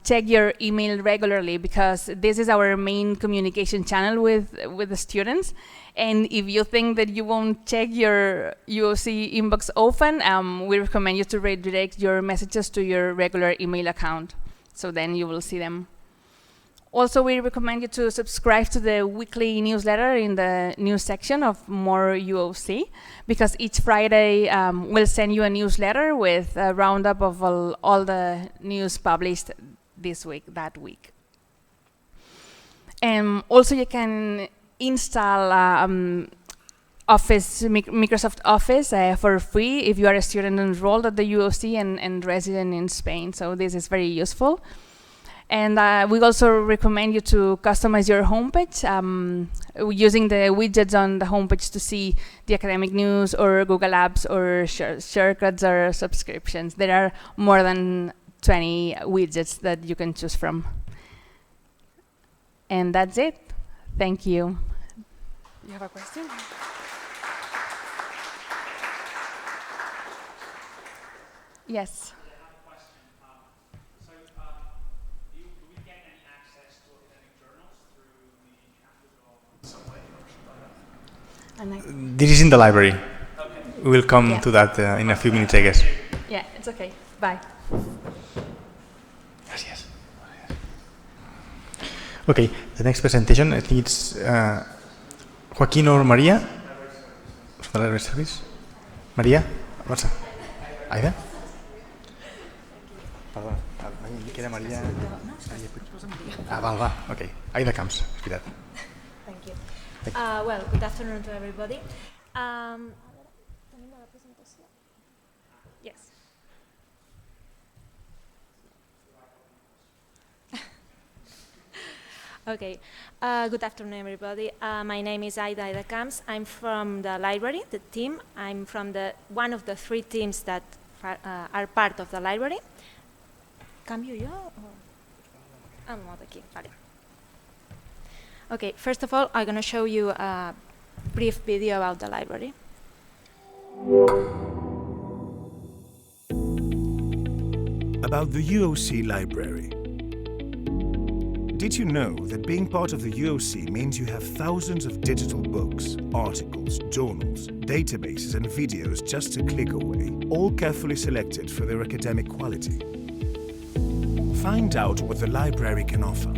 check your email regularly, because this is our main communication channel with the students. And if you think that you won't check your UOC inbox often, we recommend you to redirect your messages to your regular email account. So then you will see them. Also, we recommend you to subscribe to the weekly newsletter in the news section of More UOC, because each Friday we'll send you a newsletter with a roundup of all the news published that week. Also, you can install Microsoft Office for free if you are a student enrolled at the UOC and resident in Spain. So this is very useful. And we also recommend you to customize your homepage using the widgets on the homepage to see the academic news or Google Apps or shortcuts or subscriptions. There are more than 20 widgets that you can choose from. And that's it. Thank you. You have a question? Yes. This is in the library. Okay. We will come to that in a few minutes, I guess. Yeah, it's okay. Bye. Gracias. Okay, the next presentation, I think it's Joaquín or María from the library service. María, what's up? Aida? Perdona, m'han que era María. Va, okay. Aida comes, espera't. Thank you. Well, good afternoon to everybody. Yes. Okay. Good afternoon, everybody. My name is Aida Camps. I'm from the library, the team. I'm from one of the 3 teams that are part of the library. ¿Cambio yo? Aquí, vale. Okay, first of all, I'm going to show you a brief video about the library. About the UOC library. Did you know that being part of the UOC means you have thousands of digital books, articles, journals, databases and videos just a click away, all carefully selected for their academic quality? Find out what the library can offer.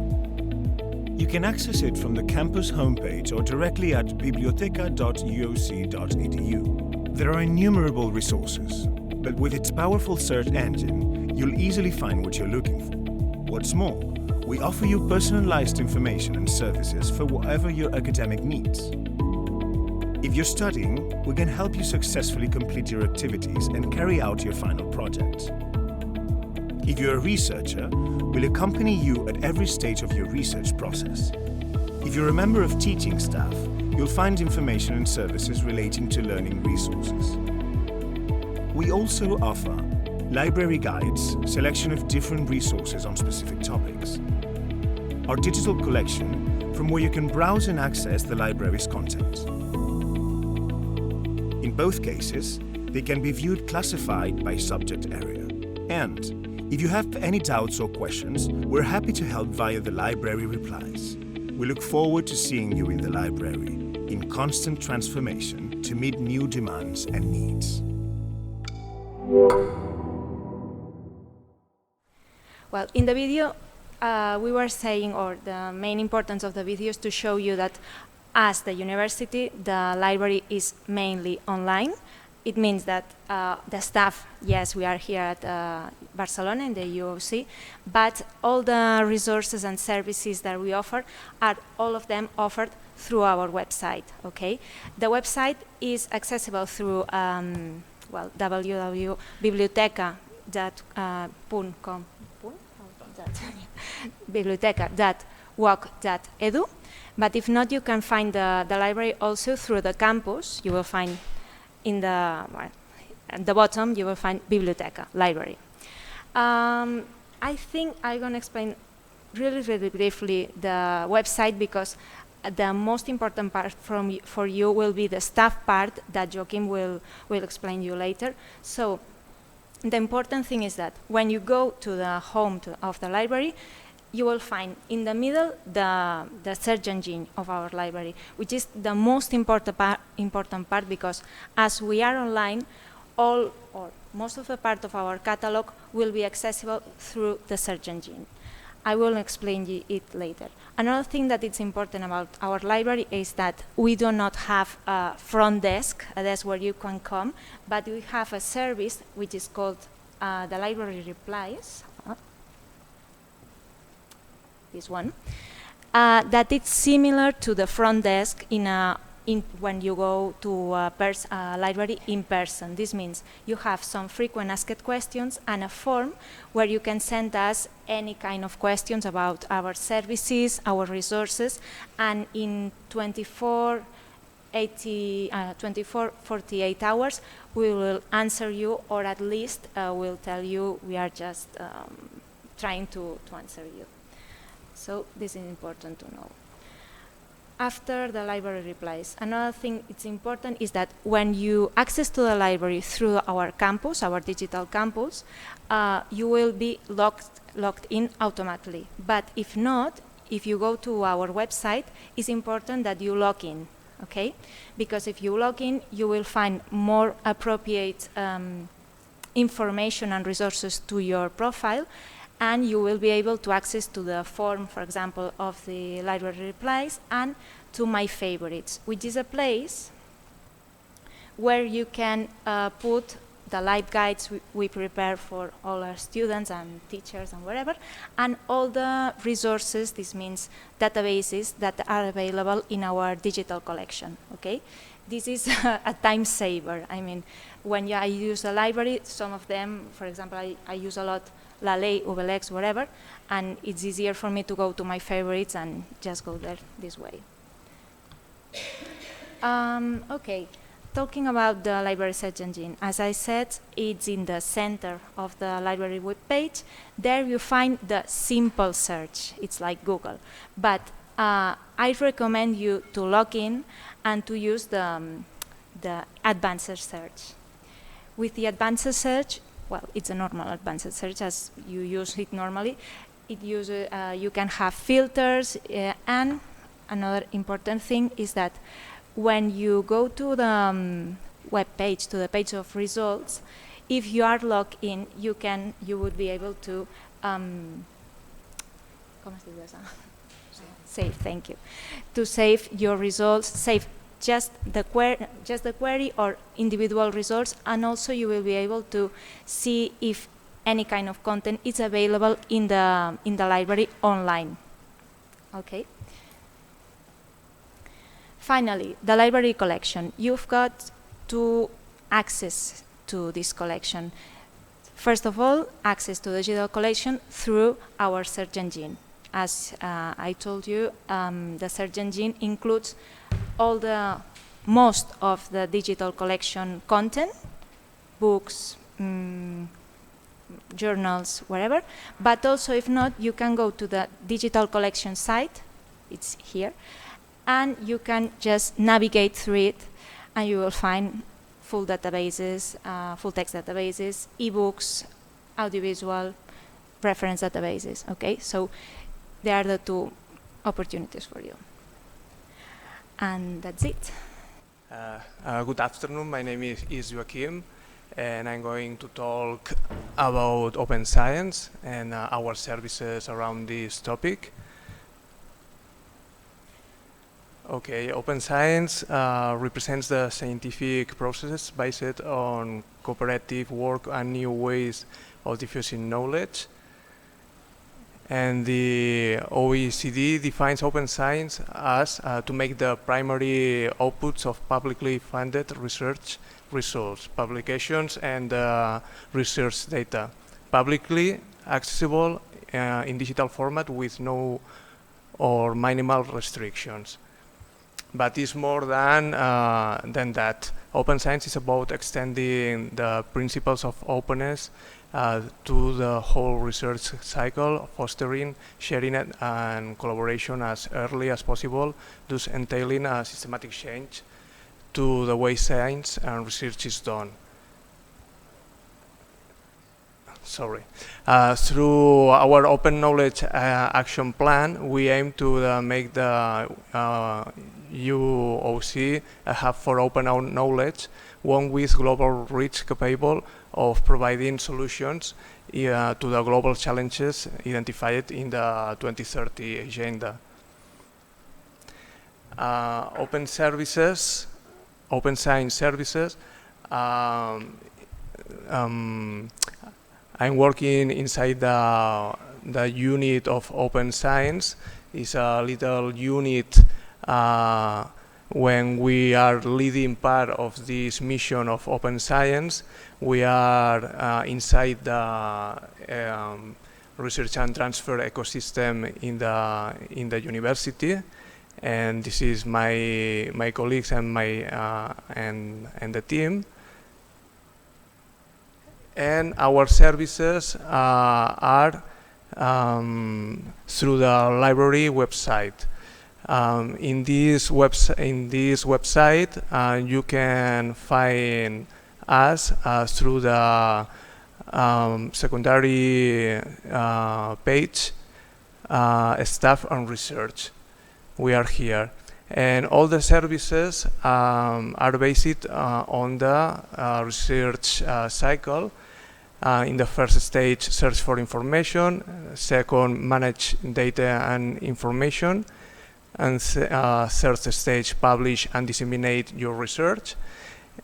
You can access it from the campus homepage or directly at biblioteca.uoc.edu. There are innumerable resources, but with its powerful search engine, you'll easily find what you're looking for. What's more, we offer you personalized information and services for whatever your academic needs. If you're studying, we can help you successfully complete your activities and carry out your final projects. If you're a researcher, we'll accompany you at every stage of your research process. If you're a member of teaching staff, you'll find information and services relating to learning resources. We also offer library guides, selection of different resources on specific topics. Our digital collection, from where you can browse and access the library's content. In both cases, they can be viewed classified by subject area. And if you have any doubts or questions, we're happy to help via the library replies. We look forward to seeing you in the library, in constant transformation to meet new demands and needs. Well, in the video, we were saying, or the main importance of the video is to show you that as the university, the library is mainly online, It means that the staff, yes, we are here at Barcelona in the UOC, but all the resources and services that we offer are all of them offered through our website, okay? The website is accessible through, www.biblioteca.com, biblioteca.uoc.edu, but if not, you can find the library also through the campus. You will find at the bottom, you will find Biblioteca, library. I think I'm going to explain really, really briefly the website, because the most important part for you will be the staff part that Joachim will explain you later. So the important thing is that when you go to the home of the library, you will find in the middle the search engine of our library, which is the most important part, because as we are online, all or most of the part of our catalog will be accessible through the search engine. I will explain it later. Another thing that is important about our library is that we do not have a front desk, a desk where you can come, but we have a service which is called the library replies. This one, that it's similar to the front desk when you go to a library in person. This means you have some frequent asked questions and a form where you can send us any kind of questions about our services, our resources, and in 48 hours we will answer you, or at least we'll tell you we are just trying to answer you. So this is important to know. After the library replies, another thing it's important is that when you access to the library through our campus, our digital campus, you will be logged in automatically. But if not, if you go to our website, it's important that you log in, okay? Because if you log in, you will find more appropriate information and resources to your profile, and you will be able to access to the form, for example, of the library replies, and to My Favorites, which is a place where you can put the live guides we prepare for all our students and teachers and whatever, and all the resources, this means databases that are available in our digital collection, okay? This is a time saver. I mean, when I use a library, some of them, for example, I use a lot Lalay, Ubelex, whatever, and it's easier for me to go to My Favorites and just go there this way. Okay, talking about the library search engine, as I said, it's in the center of the library webpage. There you find the simple search. It's like Google, but I recommend you to log in and to use the advanced search. With the advanced search, well, it's a normal advanced search as you use it normally. It uses, you can have filters, and another important thing is that when you go to the web page, to the page of results, if you are logged in, you would be able to save. Thank you. To save your results, save just the query or individual results, and also you will be able to see if any kind of content is available in the library online. Okay. Finally, the library collection. You've got two access to this collection. First of all, access to the digital collection through our search engine. As I told you, the search engine includes most of the digital collection content, books, journals, whatever. But also, if not, you can go to the digital collection site. It's here. And you can just navigate through it, and you will find full databases, full text databases, ebooks, audiovisual, reference databases. Okay, so there are the two opportunities for you. And that's it. Good afternoon, my name is Joachim, and I'm going to talk about open science and our services around this topic. Okay, open science represents the scientific process based on cooperative work and new ways of diffusing knowledge. And the OECD defines open science as to make the primary outputs of publicly funded research results, publications, and research data publicly accessible in digital format with no or minimal restrictions. But it's more than that. Open science is about extending the principles of openness to the whole research cycle, fostering sharing and collaboration as early as possible, thus entailing a systematic change to the way science and research is done. Through our Open Knowledge Action Plan, we aim to make the UOC a hub for open knowledge, one with global reach capable of providing solutions to the global challenges identified in the 2030 Agenda. Open services, open science services. I'm working inside the unit of open science. It's a little unit when we are leading part of this mission of open science. We are inside the research and transfer ecosystem in the university, and this is my colleagues and and the team. And our services are through the library website. In this website, you can find us through the secondary page, staff and research. We are here. And all the services are based on the research cycle. In the first stage, search for information. Second, manage data and information. And third stage, publish and disseminate your research.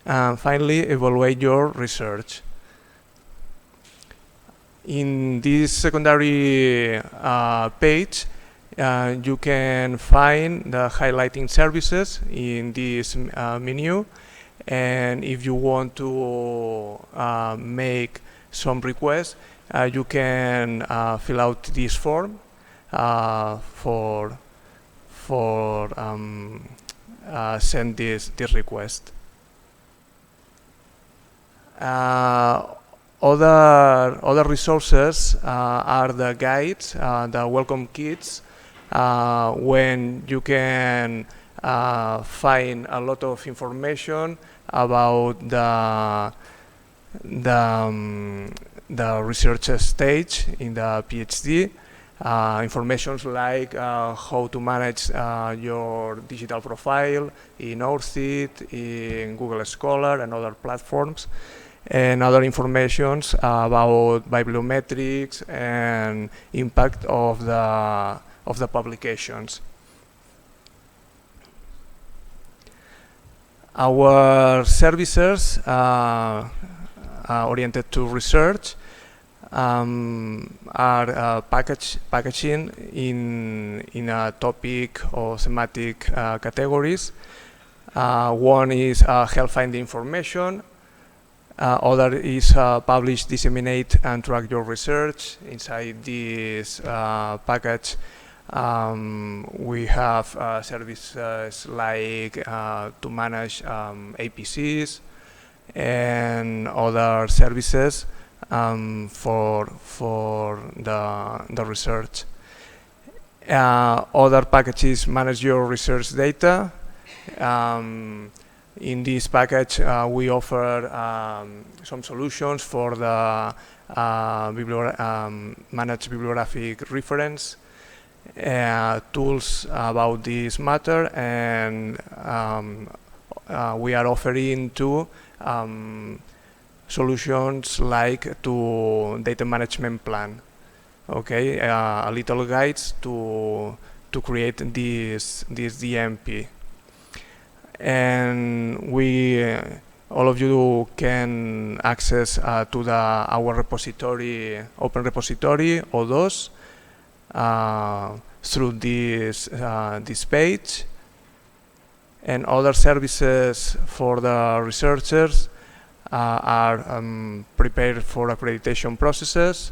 And finally, evaluate your research. In this secondary page, you can find the highlighting services in this menu. And if you want to make some requests, you can fill out this form for send this request. Other resources are the guides, the welcome kits, when you can find a lot of information about the research stage in the PhD. Information like how to manage your digital profile in ORCID, in Google Scholar and other platforms, and other informations about bibliometrics and impact of the publications. Our services oriented to research are packaging in a topic or thematic categories. One is help find the information. Other is publish, disseminate, and track your research. Inside this package, we have services like to manage APCs and other services for the research. Other packages manage your research data. In this package, we offer some solutions for the managed bibliographic reference, tools about this matter, and we are offering to solutions like to data management plan. Okay, a little guides to create this DMP. and all of you can access to our repository, open repository, O2, through this page. And other services for the researchers are prepared for accreditation processes.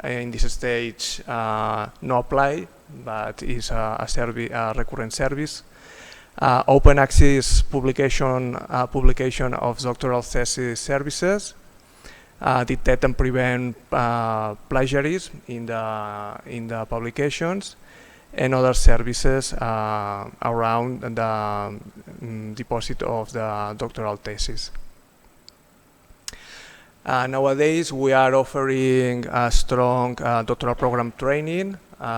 In this stage, no apply, but is a recurrent service. Open access publication of doctoral thesis services, detect and prevent plagiarism in the publications, and other services around the deposit of the doctoral thesis. Nowadays, we are offering a strong doctoral program training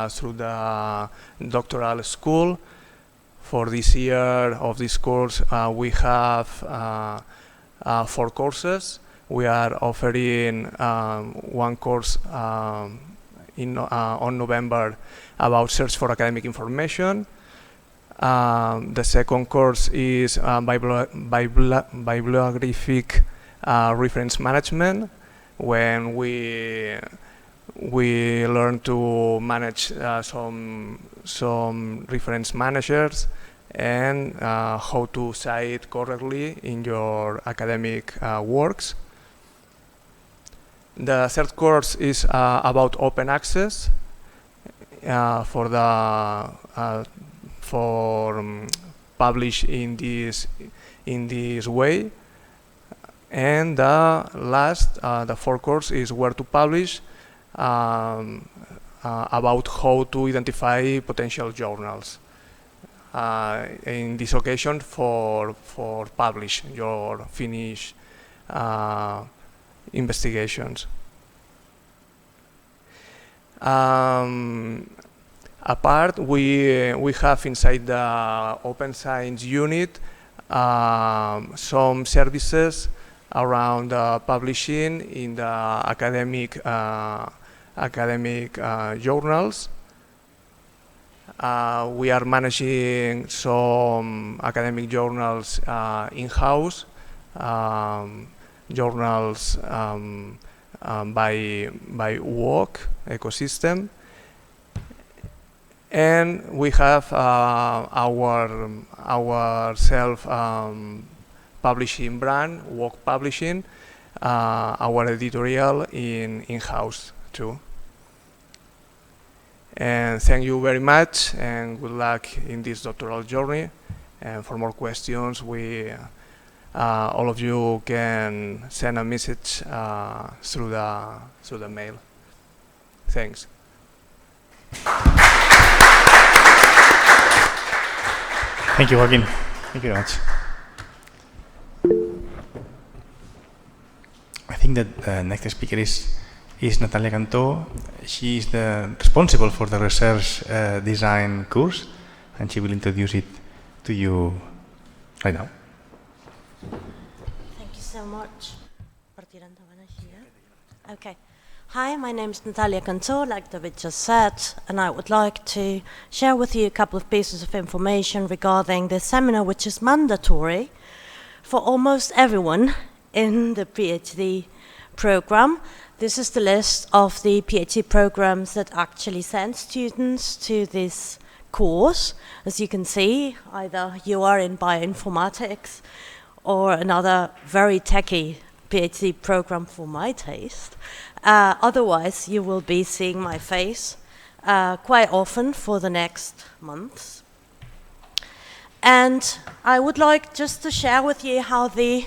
through the Doctoral School. For this year of this course, we have 4 courses. We are offering one course on November about search for academic information. The second course is bibliographic reference management, when we learn to manage some reference managers and how to cite correctly in your academic works. The third course is about open access for publish in this way. And the last, the fourth course, is where to publish, about how to identify potential journals. In this occasion, for publish your finished investigations. Apart, we have inside the Open Science unit some services around publishing in the academic journals. We are managing some academic journals in-house, journals by UOC ecosystem, and we have our self publishing brand, UOC Publishing, our editorial in-house too. And thank you very much, and good luck in this doctoral journey. And for more questions, all of you can send a message through the mail. Thanks. Thank you, Joaquin. Thank you very much. I think that the next speaker is Natalia Cantó. She is responsible for the research design course, and she will introduce it to you right now. Thank you so much. Okay. Hi, my name is Natalia Cantó, like David just said, and I would like to share with you a couple of pieces of information regarding this seminar, which is mandatory for almost everyone in the PhD program. This is the list of the PhD programs that actually send students to this course. As you can see, either you are in bioinformatics or another very techy PhD program for my taste. Otherwise, you will be seeing my face quite often for the next months. And I would like just to share with you how the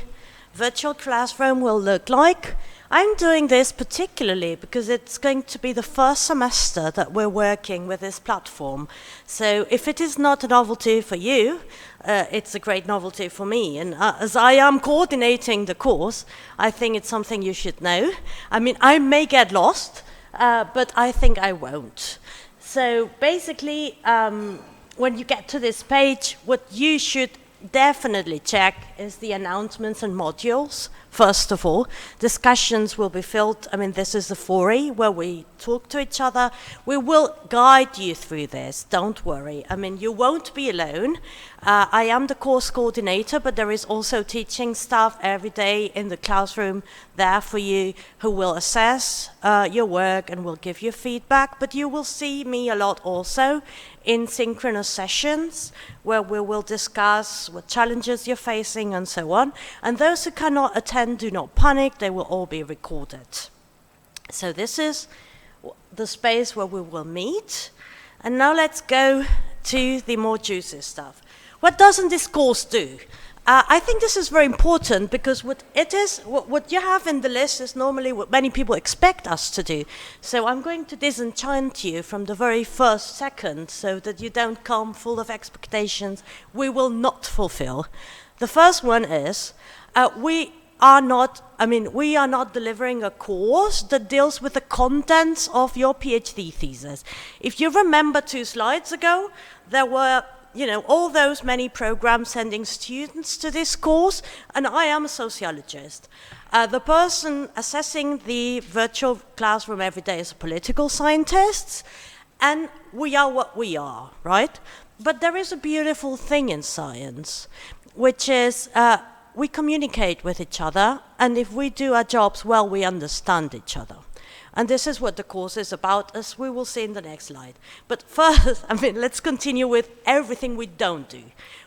virtual classroom will look like. I'm doing this particularly because it's going to be the first semester that we're working with this platform. So if it is not a novelty for you, it's a great novelty for me. And as I am coordinating the course, I think it's something you should know. I mean, I may get lost, but I think I won't. So basically, when you get to this page, what you should definitely check is the announcements and modules. First of all, discussions will be filled. I mean, this is a forum where we talk to each other. We will guide you through this, don't worry. I mean, you won't be alone. I am the course coordinator, but there is also teaching staff every day in the classroom there for you who will assess your work and will give you feedback. But you will see me a lot also in synchronous sessions where we will discuss what challenges you're facing and so on. And those who cannot attend, do not panic, they will all be recorded. So this is the space where we will meet. And now let's go to the more juicy stuff. What doesn't this course do? I think this is very important because what you have in the list is normally what many people expect us to do. So I'm going to disenchant you from the very first second so that you don't come full of expectations we will not fulfill. The first one is we are not delivering a course that deals with the contents of your PhD thesis. If you remember 2 slides ago, there were all those many programs sending students to this course, and I am a sociologist. The person assessing the virtual classroom every day is a political scientist, and we are what we are, right? But there is a beautiful thing in science, which is we communicate with each other, and if we do our jobs well, we understand each other. And this is what the course is about, as we will see in the next slide. But first, let's continue with everything we don't do.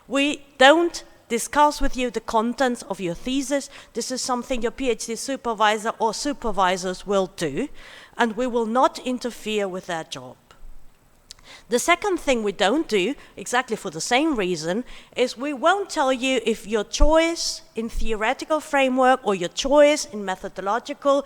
We don't discuss with you the contents of your thesis. This is something your PhD supervisor or supervisors will do, and we will not interfere with their job. The second thing we don't do, exactly for the same reason, is we won't tell you if your choice in theoretical framework or your choice in methodological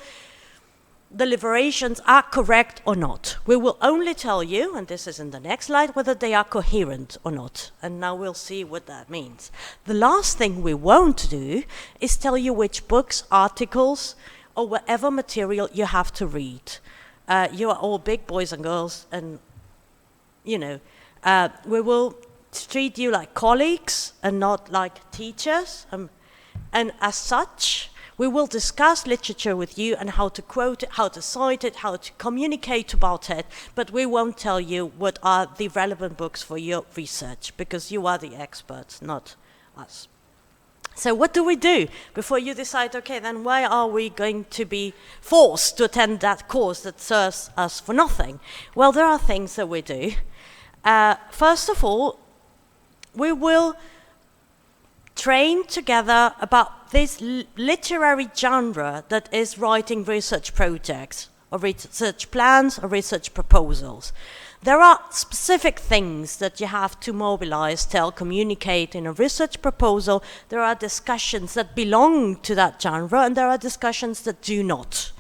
deliberations are correct or not. We will only tell you, and this is in the next slide, whether they are coherent or not. And now we'll see what that means. The last thing we won't do is tell you which books, articles, or whatever material you have to read. You are all big boys and girls, and we will treat you like colleagues and not like teachers. And as such, we will discuss literature with you and how to quote it, how to cite it, how to communicate about it, but we won't tell you what are the relevant books for your research, because you are the experts, not us. So what do we do before you decide, okay, then why are we going to be forced to attend that course that serves us for nothing? Well, there are things that we do. First of all, we will train together about this literary genre that is writing research projects or research plans or research proposals. There are specific things that you have to mobilize, tell, communicate in a research proposal. There are discussions that belong to that genre, and there are discussions that do not.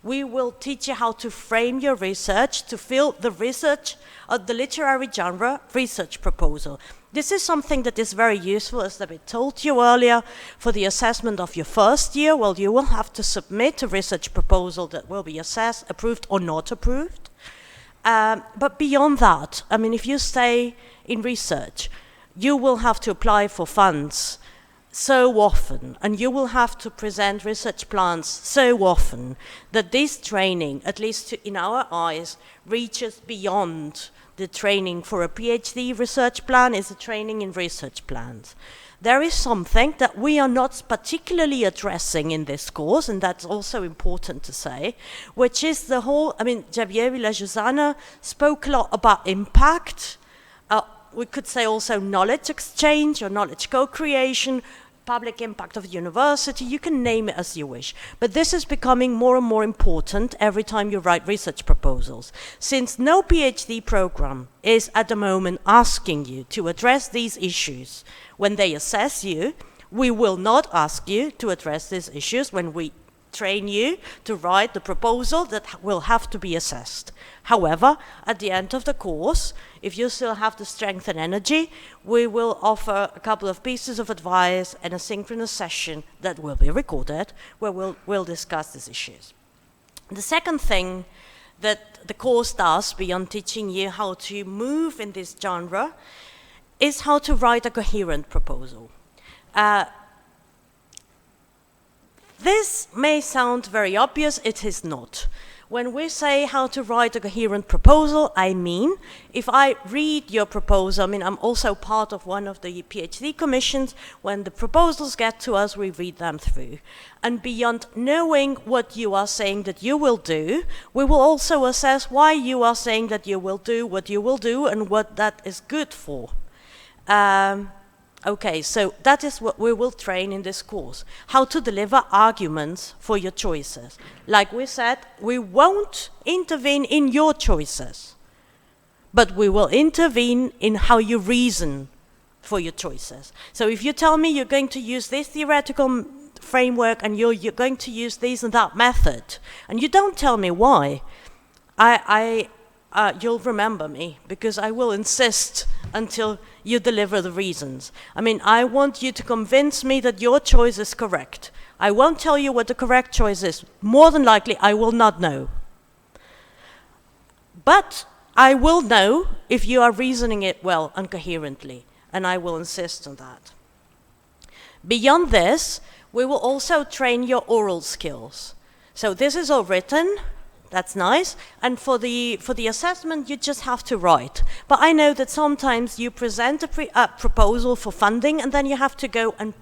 We will teach you how to frame your research to fill the research of the literary genre research proposal. This is something that is very useful, as I told you earlier, for the assessment of your first year. Well, you will have to submit a research proposal that will be assessed, approved or not approved. But beyond that, if you stay in research, you will have to apply for funds so often, and you will have to present research plans so often that this training, at least in our eyes, reaches beyond the training for a PhD research plan. Is a training in research plans. There is something that we are not particularly addressing in this course, and that's also important to say, which is the whole, Xavier Vilajosana spoke a lot about impact. We could say also knowledge exchange or knowledge co-creation, public impact of the university, you can name it as you wish. But this is becoming more and more important every time you write research proposals. Since no PhD program is at the moment asking you to address these issues when they assess you, we will not ask you to address these issues when we train you to write the proposal that will have to be assessed. However, at the end of the course, if you still have the strength and energy, we will offer a couple of pieces of advice and a synchronous session that will be recorded, where we'll discuss these issues. The second thing that the course does, beyond teaching you how to move in this genre, is how to write a coherent proposal. This may sound very obvious, it is not. When we say how to write a coherent proposal, I mean, if I read your proposal, I'm also part of one of the PhD commissions. When the proposals get to us, we read them through. And beyond knowing what you are saying that you will do, we will also assess why you are saying that you will do what you will do and what that is good for. Okay, so that is what we will train in this course, how to deliver arguments for your choices. Like we said, we won't intervene in your choices, but we will intervene in how you reason for your choices. So if you tell me you're going to use this theoretical framework and you're going to use this and that method, and you don't tell me why, you'll remember me, because I will insist until you deliver the reasons. I want you to convince me that your choice is correct. I won't tell you what the correct choice is. More than likely, I will not know. But I will know if you are reasoning it well and coherently, and I will insist on that. Beyond this, we will also train your oral skills. So this is all written. That's nice. And for the assessment, you just have to write. But I know that sometimes you present a proposal for funding, and then you have to go and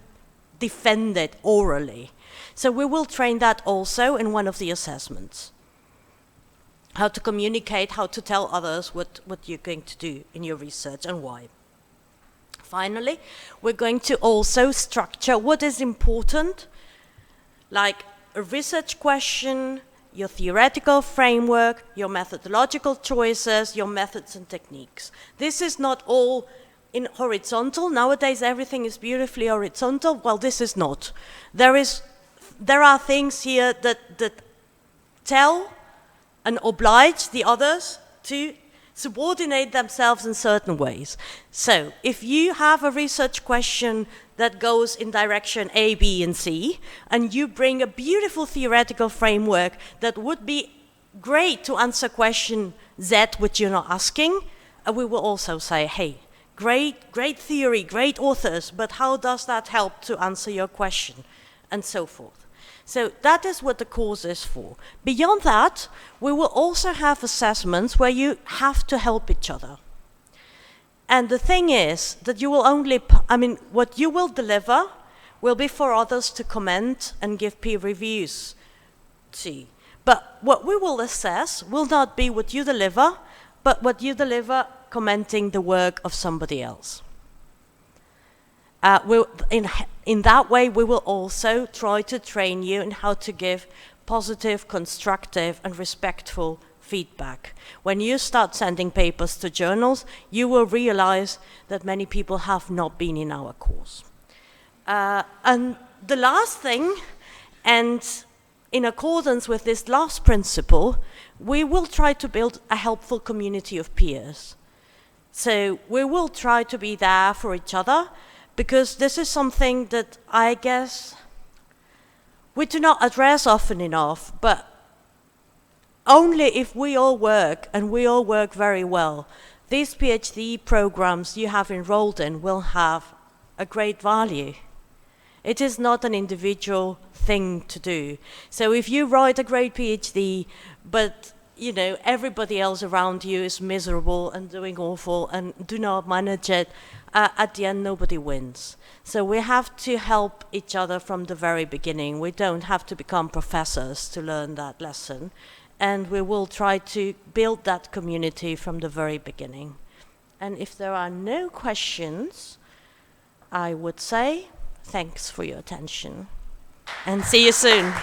defend it orally. So we will train that also in one of the assessments. How to communicate, how to tell others what you're going to do in your research and why. Finally, we're going to also structure what is important, like a research question, your theoretical framework, your methodological choices, your methods and techniques. This is not all in horizontal. Nowadays everything is beautifully horizontal. Well, this is not. There are things here that tell and oblige the others to subordinate themselves in certain ways. So if you have a research question that goes in direction A, B, and C, and you bring a beautiful theoretical framework that would be great to answer question Z, which you're not asking, we will also say, hey, great theory, great authors, but how does that help to answer your question, and so forth. So that is what the course is for. Beyond that, we will also have assessments where you have to help each other. And the thing is that you will only, what you will deliver will be for others to comment and give peer reviews to. But what we will assess will not be what you deliver, but what you deliver commenting the work of somebody else. In that way, we will also try to train you in how to give positive, constructive, and respectful feedback. When you start sending papers to journals, you will realize that many people have not been in our course. And the last thing, and in accordance with this last principle, we will try to build a helpful community of peers. So we will try to be there for each other, because this is something that I guess we do not address often enough, but only if we all work, and we all work very well, these PhD programs you have enrolled in will have a great value. It is not an individual thing to do. So if you write a great PhD, but everybody else around you is miserable and doing awful and do not manage it, at the end nobody wins. So we have to help each other from the very beginning. We don't have to become professors to learn that lesson. And we will try to build that community from the very beginning. And if there are no questions, I would say thanks for your attention. And see you soon.